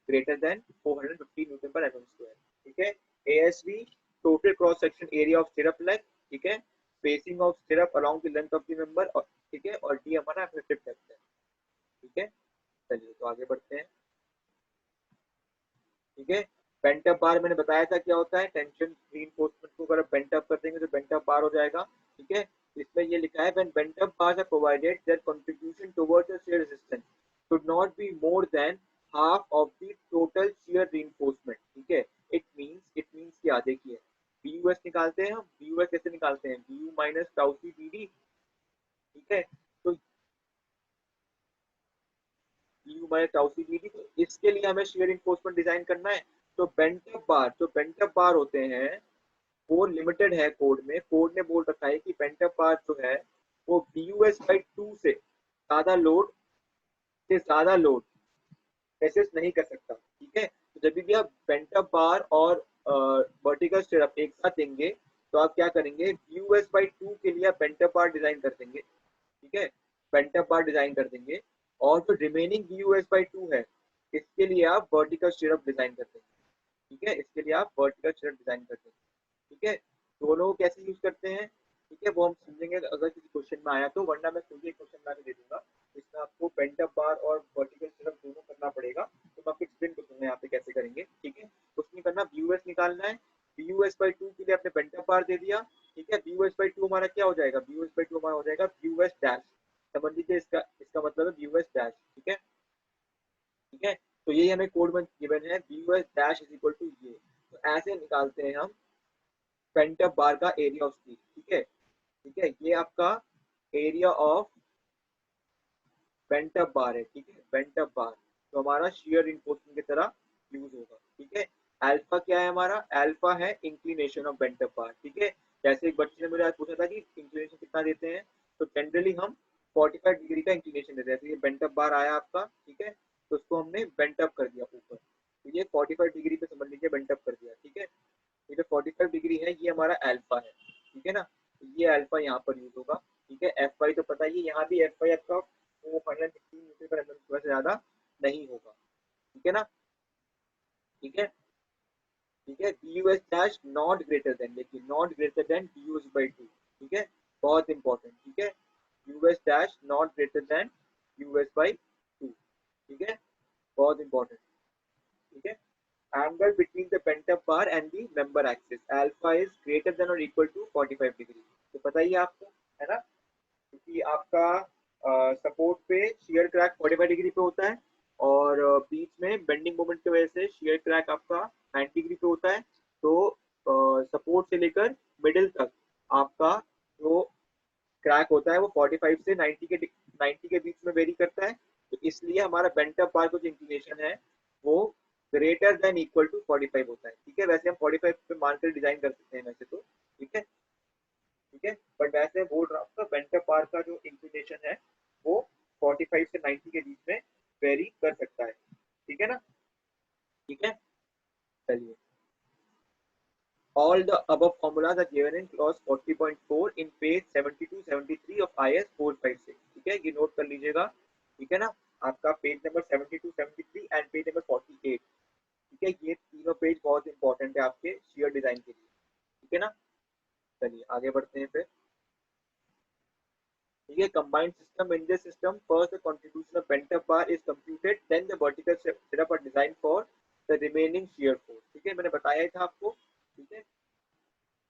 greater than 450 newton per m m square, ठीक है। ASV total cross section area of stirrup leg, ठीक है। Spacing of stirrup along the length of the member, ठीक है। और D हमारा effective depth है, ठीक है। चलिए तो आगे बढ़ते हैं, ठीक है। बेंट अप बार मैंने बताया था क्या होता है, टेंशन रीइंफोर्समेंट को अगर बेंट अप कर देंगे तो बेंट अप बार हो जाएगा, ठीक है। इसमें ये लिखा है when bent up bars are provided their contribution towards the shear resistance should not be more than half of the total shear reinforcement, ठीक है। इट मींस क्या, देखिए BUS निकालते हैं हम, BUS कैसे निकालते हैं, Bu minus tau C BD, ठीक है। तो U minus tau C B D, तो इसके लिए हमें शियर इन्फोर्समेंट डिजाइन करना है। तो जो बेंटअप बार होते हैं वो लिमिटेड है, कोड ने बोल रखा है कि बेंटअप बार जो है वो BUS/2 से ज्यादा लोड रेसिस्ट नहीं कर सकता, ठीक है। तो जब भी आप बेंटअप बार और वर्टिकल स्टिरअप एक साथ देंगे तो आप क्या करेंगे, BUS/2 के लिए आप बेंटअप बार डिजाइन कर देंगे, ठीक है। बेंटअप बार डिजाइन कर देंगे, और जो रिमेनिंग BUS/2 है इसके लिए आप वर्टिकल स्टिरअप डिजाइन कर देंगे, ठीक है। इसके लिए आप वर्टिकल स्टिरअप डिजाइन कर देंगे, ठीक है। दोनों कैसे यूज करते हैं, ठीक है, वो हम समझेंगे अगर किसी क्वेश्चन में आया तो, वरना मैं खुद ही क्वेश्चन बना के दे दूंगा इसमें आपको बेंटअप बार और वर्टिकल स्टिरअप दोनों करना पड़ेगा, तो मैं आपको एक्सप्लेन कर दूंगा यहाँ पे कैसे करेंगे, ठीक है। कुछ नहीं करना, BUS निकालना है, BUS/2 के लिए आपने बेंटअप बार दे दिया, ठीक है। BUS/2 हमारा क्या हो जाएगा, BUS/2 हमारा हो जाएगा BUS डैश, समझ लीजिए इसका इसका मतलब है BUS डैश, ठीक है, ठीक है। तो यही हमें कोड में गिवन है, BUS dash is equal to ये, तो ऐसे निकालते हैं हम पेंटअप बार का एरिया ऑफ स्टील, ठीक है, ठीक है। ये आपका एरिया ऑफ पेंटअप बार है, ठीक है, पेंटअप बार तो हमारा शियर इन्फोर्समेंट की तरह यूज होगा, ठीक है। अल्फा क्या है हमारा, अल्फा है इंक्लिनेशन ऑफ बेंटअप बार, ठीक है। जैसे एक बच्चे ने मुझे आज पूछा था कि इंक्लिनेशन कितना देते हैं, तो जनरली हम 45 डिग्री का इंक्लिनेशन देते हैं। तो ये बेंटअप बार आया आपका, ठीक है, तो उसको हमने बेंटअप कर दिया ऊपर, तो ये 45 डिग्री पे समझ लीजिए बेंटअप कर दिया, ठीक है। ये जो 45 डिग्री है ये हमारा अल्फा है, ठीक है ना। तो ये अल्फा यहाँ पर यूज होगा, ठीक है। एफ वाई तो पता ही, यहाँ भी एफ वाई आपका 415 न्यूटन पर एमएम स्क्वायर से ज्यादा नहीं होगा, ठीक है ना, ठीक है, ठीक है। BUS dash not greater than, देखिए नॉट ग्रेटर देन BUS/2, ठीक है, बहुत इंपॉर्टेंट, ठीक है। BUS dash not greater than BUS/2, ठीक है, बहुत इंपॉर्टेंट, ठीक है। Angle between the pent-up bar and the member axis alpha is greater than or equal to 45 degree, तो पता ही है आपको, है ना, क्योंकि आपका सपोर्ट पे शियर क्रैक 45 डिग्री पे होता है, और बीच में बेंडिंग मोमेंट की वजह से शियर क्रैक आपका 90 डिग्री पे होता है। तो सपोर्ट से लेकर मिडिल तक आपका जो क्रैक होता है वो 45 से 90 के बीच में वेरी करता है, तो इसलिए हमारा बेंटअप बार का जो इंक्लिनेशन है वो ग्रेटर देन इक्वल टू 45 होता है, ठीक है। वैसे हम 45 पे मानकर डिजाइन कर सकते हैं वैसे तो, ठीक है, ठीक है, बट वैसे बोल रहा हूँ तो बेंटअप बार का जो इंक्लिनेशन है वो 45 से 90 के बीच में वेरी कर सकता है, ठीक है ना, ठीक है। चलिए, all the above formulas are given in clause 40.4 in page 72-73 of IS 456, ठीक है, ये नोट कर लीजिएगा, ठीक है ना। आपका page number 72, 73 and page number 48। ठीक है, ये तीनों पेज बहुत इंपॉर्टेंट है आपके शियर डिजाइन के लिए। ठीक है ना, चलिए आगे बढ़ते हैं फिर। ठीक है, combined system, in this system first the contribution of bent up bar is computed, then the vertical setup are designed for the remaining shear force। ठीक है, मैंने बताया ही था आपको। ठीक है,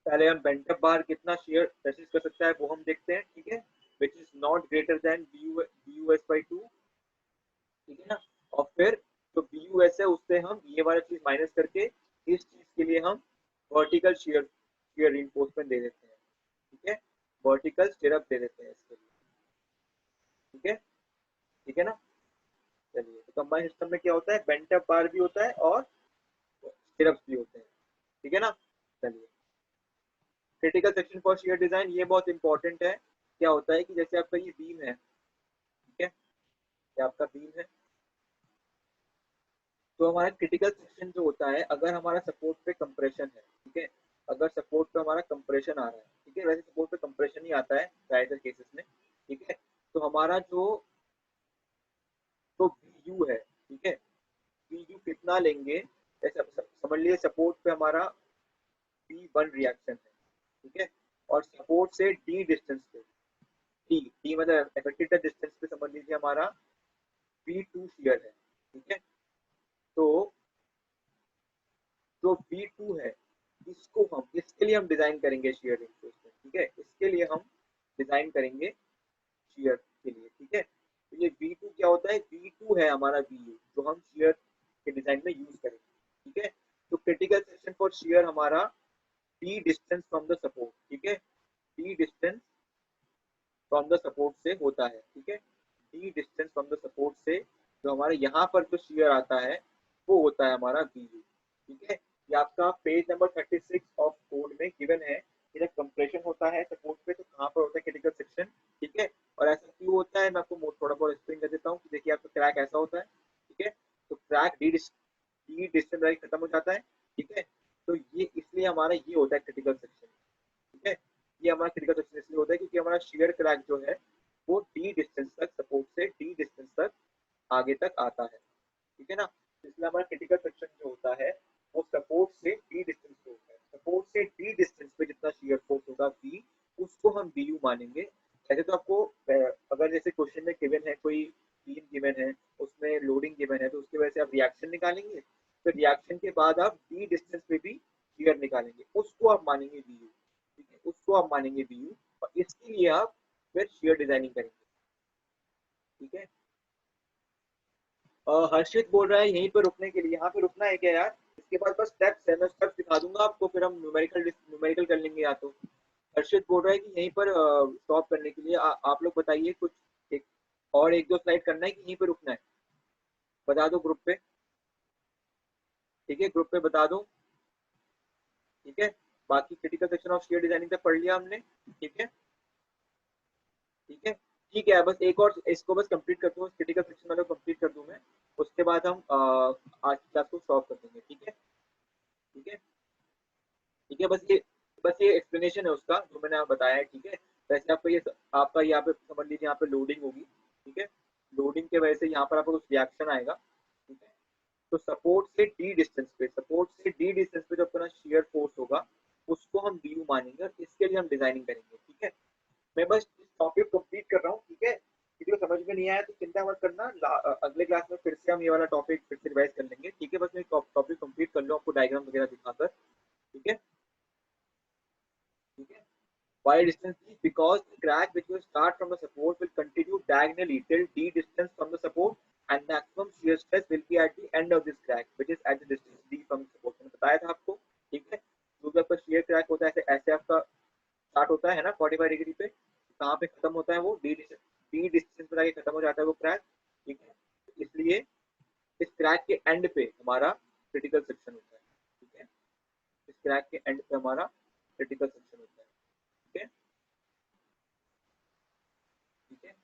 पहले हम बेंट अप बार कितना shear रेसिस्ट कर सकता है वो हम देखते हैं। ठीक है, which is not greater than BUS/2। ठीक है ना, और फिर जो BUS है उससे हम ये वाला चीज माइनस करके इस चीज के लिए हम वर्टिकल shear reinforcement दे देते हैं। ठीक है, वर्टिकल स्टिरअप दे देते हैं इसके लिए। ठीक है, ठीक है ना, चलिए। तो कंबाइंड सिस्टम में क्या होता है, बेंट अप बार भी होता है और स्टिरअप्स भी होते हैं। ठीक है ना, चलिए। Critical section for shear design, ये बहुत इंपॉर्टेंट है। क्या होता है कि जैसे आपका ये बीम है, ठीक है, ये आपका बीम है, तो हमारा क्रिटिकल सेक्शन जो होता है, अगर हमारा सपोर्ट पे कंप्रेशन है, ठीक है, अगर सपोर्ट पे हमारा कंप्रेशन आ रहा है, ठीक है, वैसे सपोर्ट पे कंप्रेशन ही आता है ज्यादातर केसेस में। ठीक है, तो हमारा जो यू है, ठीक है, यू कितना लेंगे, जैसे समझ लीजिए सपोर्ट पे हमारा P1 रिएक्शन है, ठीक है, और सपोर्ट से डी डिस्टेंस पे, डी मतलब इफेक्टेड डिस्टेंस पे समझ लीजिए हमारा P2 शियर है। ठीक है, तो जो B2 है, इसको हम, इसके लिए हम डिजाइन करेंगे शियर रिइंफोर्समेंट। ठीक है, इसके लिए हम डिजाइन करेंगे शियर के लिए। ठीक है, तो ये B2 क्या होता है, B2 है हमारा BU जो हम शियर के डिजाइन में यूज करेंगे। ठीक है, तो क्रिटिकल सेक्शन फॉर शियर हमारा D distance from the support, ठीक है, D distance from the support से होता है। ठीक है, D distance from the support से जो हमारे यहाँ पर जो शियर आता है वो होता है हमारा BU। ठीक है, ये आपका पेज नंबर 36 ऑफ कोड में गिवन है कि जब कंप्रेशन होता है सपोर्ट पे तो कहाँ पर होता है क्रिटिकल सेक्शन। ठीक है, और ऐसा क्यों होता है मैं आपको थोड़ा बहुत एक्सप्लेन कर देता हूँ। देखिए आपका क्रैक ऐसा होता है, ठीक है, तो क्रैक डी डिस्टेंस खत्म हो जाता है। ठीक है, तो ये इसलिए हमारा ये होता है क्रिटिकल सेक्शन। ठीक है, ये हमारा क्रिटिकल सेक्शन इसलिए होता है क्योंकि हमारा शियर क्रैक जो है वो डी डिस्टेंस तक, सपोर्ट से डी डिस्टेंस तक आगे तक आता है। ठीक है ना, इसलिए हमारा क्रिटिकल सेक्शन जो होता है वो सपोर्ट से डी डिस्टेंस पे होता है। सपोर्ट से डी डिस्टेंस पे जितना शियर फोर्स होगा बी, उसको हम BU मानेंगे। ऐसे तो आपको अगर जैसे क्वेश्चन में गिवन है, कोई बीम गिवन है, उसमें लोडिंग गिवन है, तो उसकी वजह से आप रिएक्शन निकालेंगे, फिर रिएक्शन के बाद आप डी डिस्टेंस पे भी शियर निकालेंगे, उसको आप मानेंगे BU। ठीक है, उसको आप मानेंगे BU, और इसके लिए आप फिर शियर डिजाइनिंग करेंगे। ठीक है, हर्षित बोल रहा है यहीं पर रुकने के लिए, यहाँ पे रुकना है क्या यार, इसके बाद बस स्टेप्स है, मैं स्टेप्स दिखा दूंगा आपको, फिर हम न्यूमेरिकल कर लेंगे। या तो हर्षित बोल रहा है कि यहीं पर स्टॉप करने के लिए आप लोग बताइए कुछ, एक और एक दो स्लाइड करना है कि यहीं पे रुकना है, बता दो ग्रुप पे। ठीक है, ग्रुप पे बता दो। ठीक है, बाकी critical section of shear designing तक पढ़ लिया हमने। ठीक है, ठीक है, ठीक है, बस एक और इसको बस कंप्लीट कर दूँ, क्रिटिकल सेक्शन वाला कंप्लीट कर दूँ मैं, उसके बाद हम आज की क्लास को स्टॉप कर देंगे। ठीक है, ठीक है, ठीक है, बस ये एक्सप्लेनेशन है उसका जो मैंने आप बताया है। ठीक है, वैसे आपका ये, आपका यहाँ पे समझ लीजिए यहाँ पे लोडिंग होगी। ठीक है, लोडिंग के वजह से यहाँ पर आपको कुछ रिएक्शन आएगा। ठीक है, तो सपोर्ट से डी डिस्टेंस पे, सपोर्ट से डी डिस्टेंस पे जो अपना शियर फोर्स होगा उसको हम BU मानेंगे, और इसके लिए हम डिजाइनिंग करेंगे। ठीक है, मैं बस इस टॉपिक कंप्लीट कर रहा हूँ। ठीक है, किसी को समझ में नहीं आया तो चिंता मत करना, अगले क्लास में फिर से हम ये वाला टॉपिक फिर से रिवाइज कर लेंगे। ठीक है, बस मैं टॉपिक कंप्लीट कर लूँ आपको डायग्राम वगैरह दिखाकर। ठीक है, ठीक है, why distance D? Because the crack which will start from the support will continue diagonally till D distance from the support, and maximum shear stress will be at the end of this crack, which is at the distance D from the support। मैंने बताया था आपको। ठीक है, जो भी आपका shear crack होता है ऐसे ऐसे आपका स्टार्ट होता है ना 45 डिग्री पे, कहाँ पे खत्म होता है वो डी डिस्टेंस पे जाके खत्म हो जाता है वो क्रैक। ठीक है, इसलिए इस क्रैक के एंड पे हमारा क्रिटिकल सेक्शन होता है। ठीक है, इस क्रैक के एंड पे हमारा क्रिटिकल सेक्शन होता है। ठीक है, ठीक है,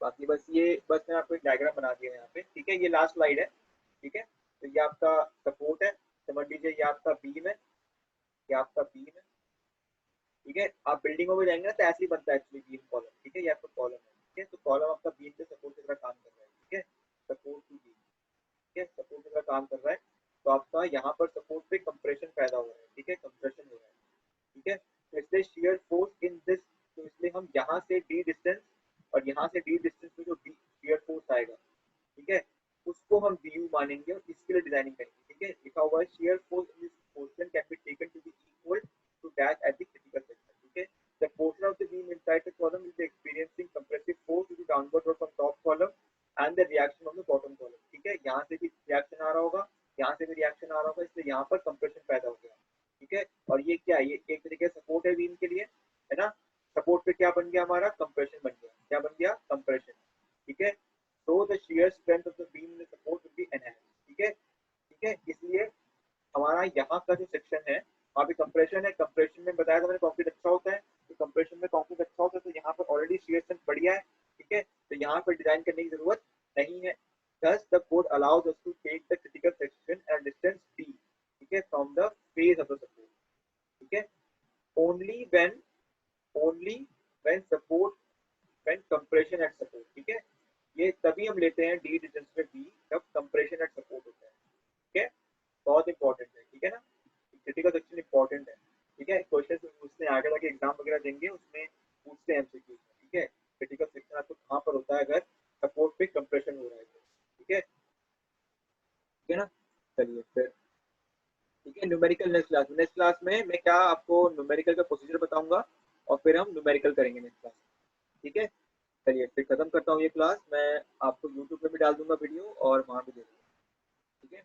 बाकी बस मैं आपको एक डायग्राम बना दिया है यहाँ पे। ठीक है, ये लास्ट स्लाइड है। ठीक है, तो ये आपका सपोर्ट है, समझ लीजिए ये आपका बीम है, ये आपका बीम है। ठीक है, आप बिल्डिंगों में जाएंगे ना तो ऐसे ही बनता है एक्चुअली बीम कॉलम। ठीक है, ये आपका कॉलम है। ठीक है, तो कॉलम आपका बीम पे सपोर्ट की तरह काम कर रहा है। ठीक है, पे डिजाइन करने की जरूरत नहीं है। Thus the code allows us to take the critical section at distance d, ठीक है, from the face of the support, ठीक है, only when support when compression at support, ठीक है, ये तभी हम लेते हैं d डिस्टेंस पे b जब compression at support होता है, ठीक है, बहुत इंपॉर्टेंट है, ठीक है ना, क्रिटिकल सेक्शन इंपॉर्टेंट है, ठीक है, क्वेश्चन उसने आगे जाके एग्जाम वगैरह देंगे उसमें पूछते हैं एमसीक्यू, ठीक है, क्रिटिकल सेक्शन आपको कहाँ पर होता है अगर सपोर्ट पे कंप्रेशन हो रहा है तो, ठीक है ना। चलिए फिर, ठीक है, न्यूमेरिकल नेक्स्ट क्लास में मैं क्या आपको न्यूमेरिकल का प्रोसीजर बताऊंगा और फिर हम न्यूमेरिकल करेंगे नेक्स्ट क्लास, ठीक है। चलिए फिर खत्म करता हूँ ये क्लास, मैं आपको यूट्यूब पे भी डाल दूंगा वीडियो और वहाँ भी दे दूंगा, ठीक है।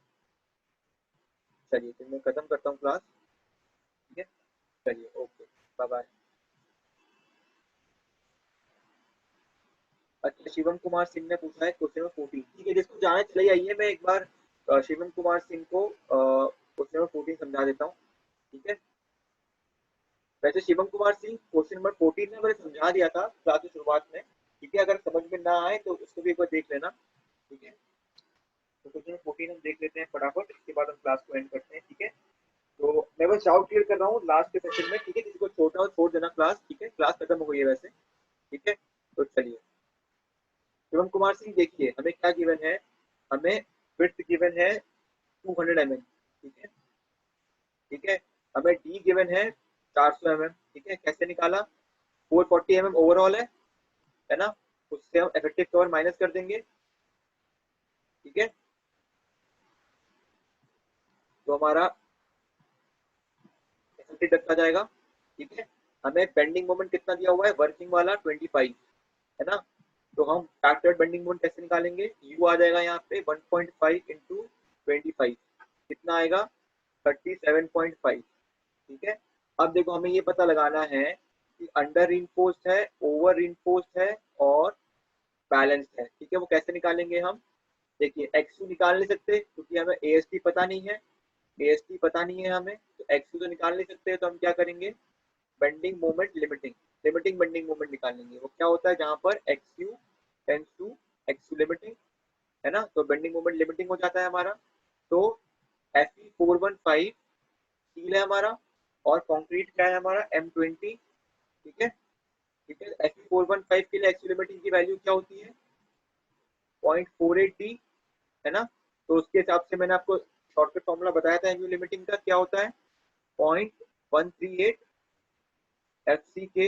चलिए फिर मैं खत्म करता हूँ क्लास, ठीक है, चलिए ओके, बाय बाय। अच्छा, शिवम कुमार सिंह ने पूछा है क्वेश्चन नंबर 14, ठीक है, जिसको जाने चले आइए, मैं एक बार शिवम कुमार सिंह को क्वेश्चन नंबर 14 समझा देता हूँ, ठीक है। वैसे शिवम कुमार सिंह क्वेश्चन नंबर 14 में मैंने समझा दिया था क्लास की शुरुआत में, ठीक है, अगर समझ में ना आए तो उसको भी एक बार देख लेना, ठीक है। तो क्वेश्चन नंबर 14 हम देख लेते हैं फटाफट, इसके बाद हम क्लास को एंड करते हैं, ठीक है। तो मैं बस डाउट क्लियर कर रहा हूँ लास्ट के सेशन में, ठीक है, किसी को छोटा हो छोड़ देना क्लास, ठीक है, क्लास खत्म हो गई है वैसे, ठीक है। तो चलिए शिवम कुमार सिंह, देखिए हमें क्या गिवन है, हमें विड्थ गिवन है 200 mm, ठीक है, ठीक है, हमें डी गिवन है 400 mm, ठीक है, कैसे निकाला, 440 mm ओवरऑल है ना, उससे हम इफेक्टिव कवर माइनस कर देंगे, ठीक है, तो हमारा इफेक्टिव रखा जाएगा, ठीक है। हमें बेंडिंग मोमेंट कितना दिया हुआ है, वर्किंग वाला 25, है ना, तो हम फैक्टर्ड बेंडिंग मोमेंट कैसे निकालेंगे, यू आ जाएगा यहाँ पे 1.5 इंटू 25, कितना आएगा 37.5, ठीक है। अब देखो हमें ये पता लगाना है कि अंडर इनफोर्स्ड है, ओवर इनफोर्स्ड है और बैलेंस्ड है, ठीक है, वो कैसे निकालेंगे हम, देखिए एक्स निकाल नहीं सकते क्योंकि हमें एएसटी पता नहीं है, एएसटी पता नहीं है हमें, तो एक्स तो निकाल नहीं सकते, तो हम क्या करेंगे, bending moment limiting, limiting bending moment निकालेंगे, वो क्या होता है जहां पर X U tends to X limiting, है ना, तो बेंडिंग मोमेंट लिमिटिंग हो जाता है हमारा, तो Fe415 स्टील है हमारा और कंक्रीट क्या है हमारा M20, ठीक है, ठीक है, Fe415 के लिए एक्स लिमिटिंग की वैल्यू क्या होती है 0.48D, है ना, तो उसके हिसाब से मैंने आपको शॉर्टकट फॉर्मूला बताया था एमयू लिमिटिंग का, क्या होता है 0.138 F C K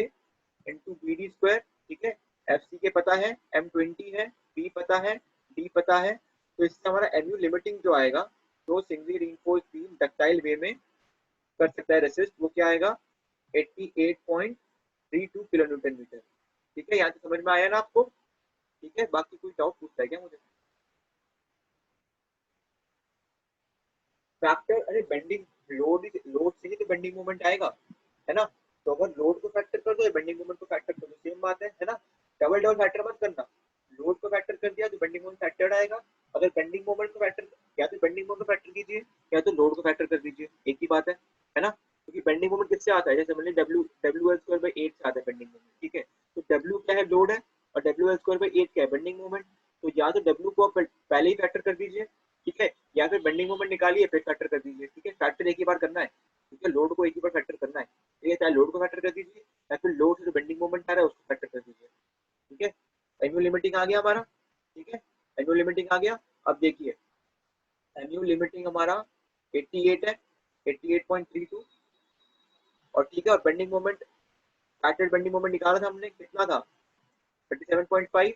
into B D square, ठीक है, एफ सी के पता है, M20 है, बी पता है, डी पता है, तो इससे हमारा एमयू लिमिटिंग जो आएगा, जो सिंगली रिइंफोर्स्ड बीम डक्टाइल वे में कर सकता है रेसिस्ट, वो क्या आएगा 88.32 किलो न्यूटन मीटर, ठीक है, यहाँ से समझ में आया ना आपको, ठीक है, बाकी कोई डाउट पूछता है क्या मुझे, फैक्टर, अरे बेंडिंग लोड से ही तो बेंडिंग मोमेंट आएगा, है ना, तो अगर लोड को फैक्टर कर दो या बेंडिंग मोमेंट को फैक्टर कर दो सेम बात है ना, डबल डबल फैक्टर मत करना, लोड को फैक्टर कर दिया तो बेंडिंग मोमेंट फैक्टर आएगा, अगर बेंडिंग मोमेंट को फैक्टर, या तो बेंडिंग मोमेंट को फैक्टर कीजिए या तो लोड को फैक्टर कर दीजिए, एक ही बात है ना, क्योंकि बेंडिंग मोमेंट किससे आता है, जैसे मतलब W_L²/8 से आता है बेंडिंग मोमेंट, ठीक है, तो W क्या है लोड है और W_L²/8 क्या है बेंडिंग मोमेंट, तो या तो W को आप पहले ही फैक्टर कर दीजिए, ठीक है, या फिर बेंडिंग मोमेंट निकालिए फिर फैक्टर कर दीजिए, ठीक है, फैक्टर एक ही बार करना है, ठीक है, लोड को एक ही बार फैक्टर करना है, ठीक है, चाहे लोड को फैक्टर कर दीजिए या फिर लोड से जो बेंडिंग मोमेंट आ रहा है उसको फैक्टर कर दीजिए, ठीक है। एनुअल लिमिटिंग आ गया हमारा, ठीक है, एनुअल लिमिटिंग आ गया, अब देखिए एनुअल लिमिटिंग हमारा 88 है, 88.32, और ठीक है, और bending moment, factored bending moment निकाला था हमने, कितना था 37.5,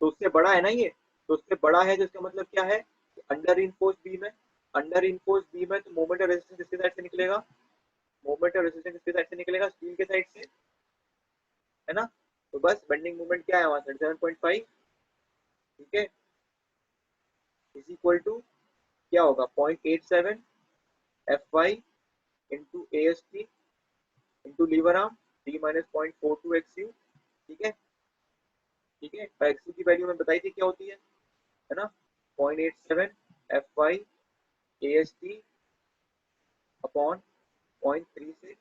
तो उससे बड़ा है ना ये, तो उससे बड़ा है, तो इसका मतलब क्या है, अंडर इनफोर्स बीम है, अंडर इनफोर्स बीम है, तो मोमेंट और रेजिस्टेंस किसके साइड से निकलेगा, मोमेंट और रेजिस्टेंस किसके साइड से निकलेगा, स्टील के साइड से, है ना, तो बस बेंडिंग मोमेंट क्या है वहां 37.5, ठीक है, इज इक्वल टू क्या होगा 0.87 F Y into A S T into lever arm D minus 0.42 X U, ठीक है, ठीक है, एक्स यू की वैल्यू मैंने बताई थी क्या होती है ना, 0.87 F Y A S T upon 0.36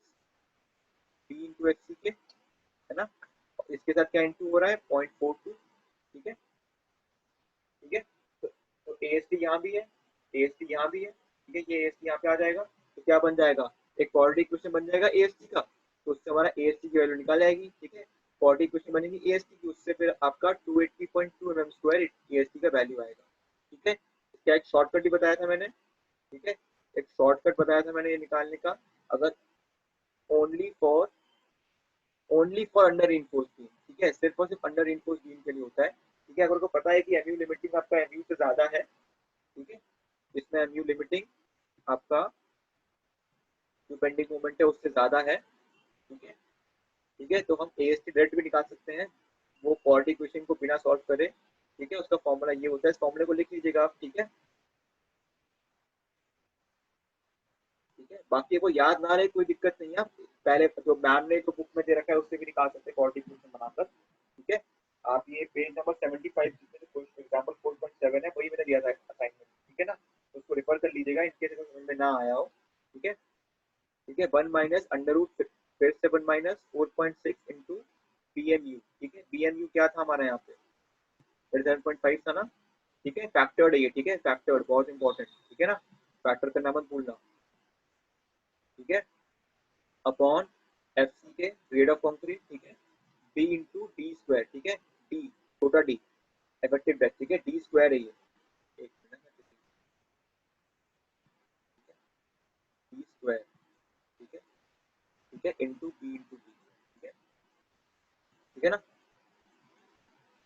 d into x c के, है ना, इसके साथ क्या इंटू हो रहा है 0.42, ठीक है, AST यहाँ भी है, AST यहाँ भी है, ठीक है, ये AST यहाँ पे आ जाएगा, तो क्या बन जाएगा, एक क्वाड्रेटिक इक्वेशन बन जाएगा AST का, तो उससे हमारा AST की वैल्यू निकाल आएगी, ठीक है, क्वाड्रेटिक इक्वेशन बनेगी AST की, उससे फिर आपका 280.2 mm² AST का वैल्यू आएगा, ठीक है। इसका एक शॉर्टकट भी बताया था मैंने, ठीक है, एक शॉर्टकट बताया था मैंने ये निकालने का, अगर only for under reinforce beam, ठीक है, सिर्फ और सिर्फ अंडर रेनफोर्स बीम के लिए होता है, ठीक है। अगर को पता है कि एमयू लिमिटिंग आपका एमयू से ज्यादा है, ठीक है, इसमें एमयू लिमिटिंग आपका जो बेंडिंग मोमेंट है उससे ज्यादा है, ठीक है, ठीक है, तो हम AST डायरेक्ट भी निकाल सकते हैं, वो क्वाड्रेटिक इक्वेशन को बिना सॉल्व करे, ठीक है, उसका फॉर्मूला ये होता है, इस फॉर्मूले को लिख लीजिएगा आप, ठीक है, ठीक है, बाकी को याद ना रहे कोई दिक्कत नहीं है, पहले जो मैम ने जो बुक में दे रखा है उससे भी निकाल सकते हैं क्वाड्रेटिक इक्वेशन बनाकर, ठीक है। आप ये पेज नंबर 75 जिसमें एग्जांपल 4.7 है वही मैंने दिया था असाइनमेंट, ठीक है ना, उसको रेफर कर लीजिएगा इनकेस समझ में ना आया हो, ठीक है, ठीक है। 1 माइनस अंडर रूट फिर से 1 माइनस 4.6 इंटू BMU, ठीक है, BMU क्या था हमारा यहाँ पे 7.5 था ना, ठीक है, फैक्टर्ड है ये, ठीक है, फैक्टर्ड बहुत इंपॉर्टेंट, ठीक है ना, फैक्टर करना मत भूलना, ठीक है, अपॉन FC के ग्रेड ऑफ कंक्रीट, ठीक है, B इंटू डी स्क्वायर, ठीक है, D छोटा d इफेक्टिव डेप्थ, ठीक है, D स्क्वायर है ये, एक मिनट D स्क्वायर, ठीक है, इंटू B इंटू D, ठीक है ना,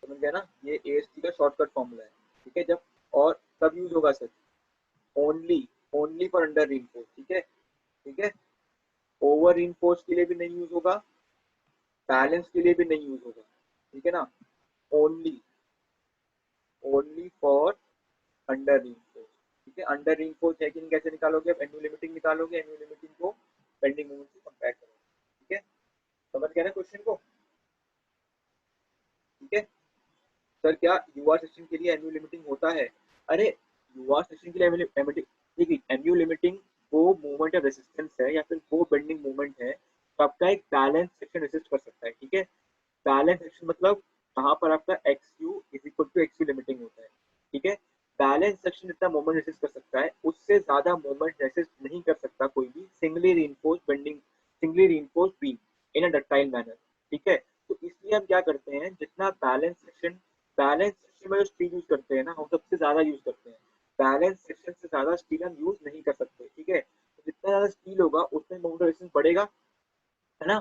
समझ गया ना, ये AST का शॉर्टकट फॉर्मूला है, ठीक है। जब और कब यूज होगा sir, only only for under reinforce, ठीक है, ठीक है, ओवर रीइंफोर्स के लिए भी नहीं यूज होगा, बैलेंस के लिए भी नहीं यूज होगा, ठीक है ना, only only for under reinforce, ठीक है। अंडर रीइंफोर्स है कि नहीं कैसे निकालोगे, अब एन्यू लिमिटिंग निकालोगे, एन्यू लिमिटिंग को बेंडिंग मोमेंट से कंपेयर करोगे, ठीक है, समझ गया ना क्वेश्चन को, ठीक है। सर क्या यूआर सेक्शन के लिए एमयू लिमिटिंग होता है, अरे यूआर सेक्शन के लिए एमयू लिमिटिंग वो मूवमेंट या रेजिस्टेंस है या फिर वो बेंडिंग मूवमेंट है, तो आपका एक बैलेंस सेक्शन रेजिस्ट कर सकता है, ठीक है, बैलेंस सेक्शन मतलब कहाँ पर आपका X U is equal to X U limiting होता है, ठीक है, बैलेंस सेक्शन जितना मोमेंट रेसिस्ट कर सकता है उससे ज्यादा मोमेंट रेसिस्ट नहीं कर सकता कोई भी सिंगली रीइंफोर्स बीम इन अ डक्टाइल मैनर, ठीक है। तो इसलिए हम क्या करते हैं, जितना बैलेंस सेक्शन में जो स्टील यूज करते हैं ना, हम सबसे ज्यादा यूज करते हैं, बैलेंस सेक्शन से ज्यादा स्टील हम यूज नहीं कर सकते, ठीक है, तो जितना ज्यादा स्टील होगा उतने मोमेंट रेसिस्टेंस बढ़ेगा, है ना,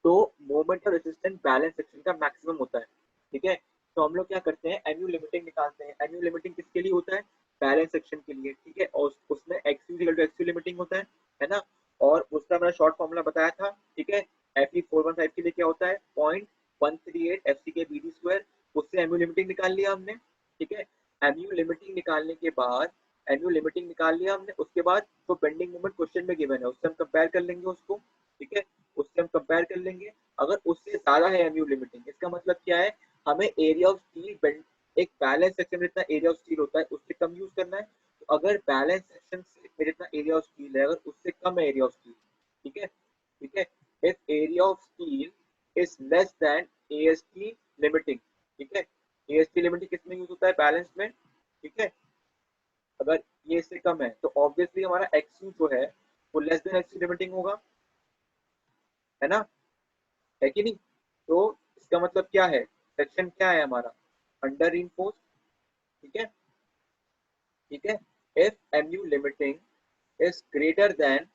तो मोमेंट और रेजिस्टेंस बैलेंस सेक्शन का मैक्सिमम होता है, ठीक है। तो हम लोग क्या करते हैं, एमयू लिमिटिंग निकालते हैं, एमयू लिमिटिंग किसके लिए होता है, बैलेंस सेक्शन के लिए, ठीक है, और उसमें X U to X U limiting होता है ना, और उसका मैंने शॉर्ट फॉर्मूला बताया था, ठीक है, एफ 415 के लिए क्या होता है 0.138 FC के BD स्क्वायर, उससे एमयू लिमिटिंग निकाल लिया हमने, ठीक है। एमयू लिमिटिंग निकालने के बाद एमयू लिमिटिंग निकाल लिया हमने, उसके बाद तो बेंडिंग मोमेंट क्वेश्चन में गिवन है उससे हम कंपेयर कर लेंगे उसको, ठीक है, उससे हम कंपेयर कर लेंगे, अगर उससे ज्यादा है एमयू लिमिटिंग इसका मतलब क्या है, हमें एरिया ऑफ स्टील बेंड एक बैलेंस सेक्शन में जितना एरिया ऑफ स्टील होता है उससे कम यूज करना है, तो अगर बैलेंस सेक्शन में जितना एरिया ऑफ स्टील है अगर उससे कम है एरिया ऑफ स्टील, ठीक है, ठीक है, if area of steel is less then AST limiting, ठीक है, AST लिमिटिंग किसमें यूज होता है, बैलेंस में, ठीक है, अगर ये इससे कम है तो ऑब्वियसली हमारा एक्स यू जो है वो लेस देन एक्स लिमिटिंग होगा, है ना, है कि नहीं, तो इसका मतलब क्या है, सेक्शन क्या है हमारा अंडर रीइंफोर्स, ठीक है, ठीक है, if MU limiting is greater then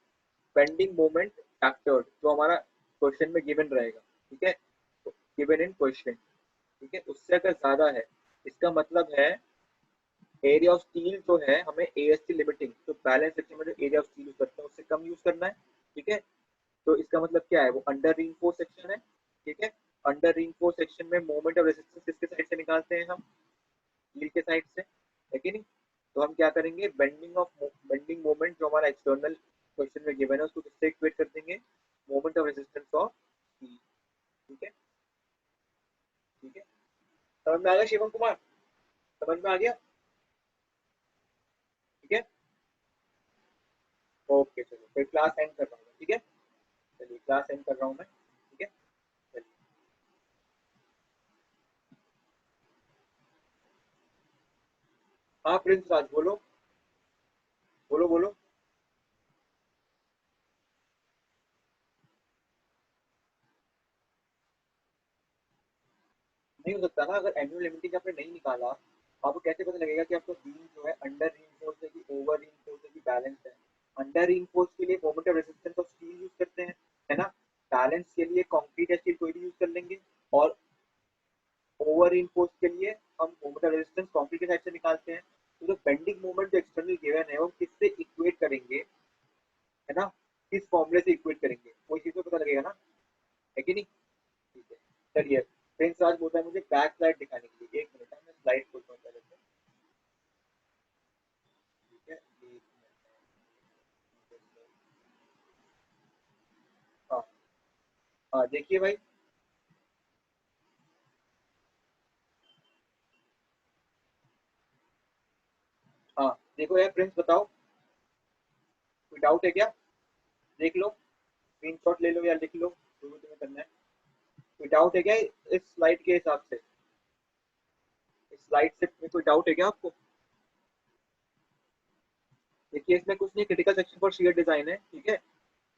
bending moment factor जो हमारा क्वेश्चन में गिवन रहेगा, ठीक है, तो गिवन इन क्वेश्चन, ठीक है, उससे अगर ज्यादा है इसका मतलब है एरिया ऑफ स्टील जो है हमें AST लिमिटिंग तो बैलेंस सेक्शन में जो एरिया ऑफ स्टील यूज करते हैं उससे कम यूज करना है, ठीक है, तो इसका मतलब क्या है, वो अंडर रीइंफोर्स सेक्शन है, ठीक है, अंडर रीइंफोर्स सेक्शन में मोमेंट ऑफ रेजिस्टेंस किसके साइड से निकालते हैं हम, स्टील के साइड से, है कि नहीं, तो हम क्या करेंगे, बेंडिंग मोमेंट जो हमारा एक्सटर्नल क्वेश्चन में गिवन है उसको किससे इक्वेट कर देंगे, moment of resistance of steel, ठीक है, ठीक है, समझ में आ गया शिवम कुमार, समझ में आ गया, ठीक है, ओके चलो फिर क्लास एंड कर रहा हूँ, ठीक है, चलिए क्लास एंड कर रहा हूँ मैं, ठीक है, चलिए। हाँ प्रिंस राज, बोलो बोलो बोलो। नहीं हो सकता ना, अगर एनुअल लिमिटिंग आपने नहीं निकाला, आपको कैसे पता लगेगा कि आपका बीम जो है अंडर रीइंफोर्स्ड है कि ओवर रीइंफोर्स्ड है कि बैलेंस्ड है? अंडर रीइंफोर्स्ड के लिए moment of resistance of steel use करते हैं, है ना? बैलेंस के लिए कंक्रीट या स्टील कोई भी यूज कर लेंगे। और ओवर रीइंफोर्स्ड के लिए हम मोमेंट ऑफ रेजिस्टेंस कंक्रीट के साइड से निकालते हैं। तो जो बेंडिंग मोमेंट जो एक्सटर्नल गिवन है वो किससे इक्वेट करेंगे, है ना? किस फॉर्मूले से इक्वेट करेंगे, कोई चीज को पता लगेगा ना, है कि नहीं? ठीक है, चलिए। प्रिंस आज बोलता है मुझे बैक स्लाइड दिखाने के लिए, एक मिनट है, मैं स्लाइड खोलता हूँ पहले से। ठीक है, हाँ हाँ, देखिए भाई। हाँ देखो यार प्रिंस, बताओ कोई डाउट है क्या? देख लो, स्क्रीनशॉट ले लो या लिख लो, जो भी तुम्हें करना है। कोई डाउट है क्या इस स्लाइड के हिसाब से? इस स्लाइड से कोई डाउट है क्या आपको? देखिए इसमें कुछ नहीं, critical section for share design है, ठीक है।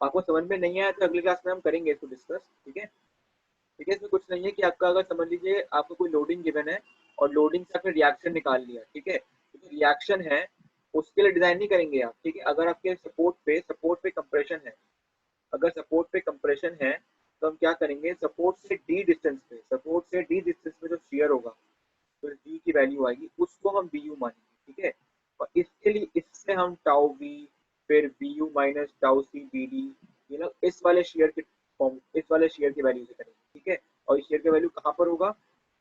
आपको समझ में नहीं आया तो अगली क्लास में हम करेंगे इसको डिस्कस, ठीक है। ठीक है, इसमें कुछ नहीं है कि आपका, अगर समझ लीजिए आपको कोई लोडिंग गिवन है और लोडिंग से आपने रिएक्शन निकाल लिया, ठीक है, तो जो रिएक्शन है उसके लिए डिजाइन नहीं करेंगे आप, ठीक है। अगर आपके सपोर्ट पे कंप्रेशन है, अगर सपोर्ट पे कंप्रेशन है तो हम क्या करेंगे, सपोर्ट से डी डिस्टेंस पे जो शियर होगा, तो डी की वैल्यू आएगी, उसको हम बी यू मानेंगे, ठीक है। और इसके लिए इससे हम टाउ बी, फिर B U minus tau C B D, इस वाले शेयर के फॉर्म, इस वाले शेयर की वैल्यू से करेंगे, ठीक है। और इस शेयर की वैल्यू कहाँ पर होगा,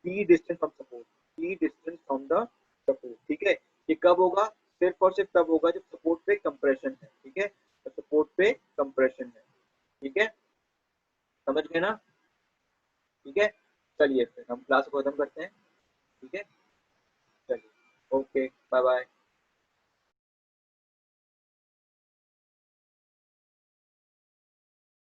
D distance from support, D distance from the support, ठीक है। ये कब होगा, सिर्फ और सिर्फ तब होगा जब सपोर्ट पे कंप्रेशन है, ठीक है। तो सपोर्ट पे कंप्रेशन है, ठीक है, समझ गए ना? ठीक है, चलिए फिर हम क्लास को खत्म करते हैं, ठीक है। चलिए, ओके, बाय बाय।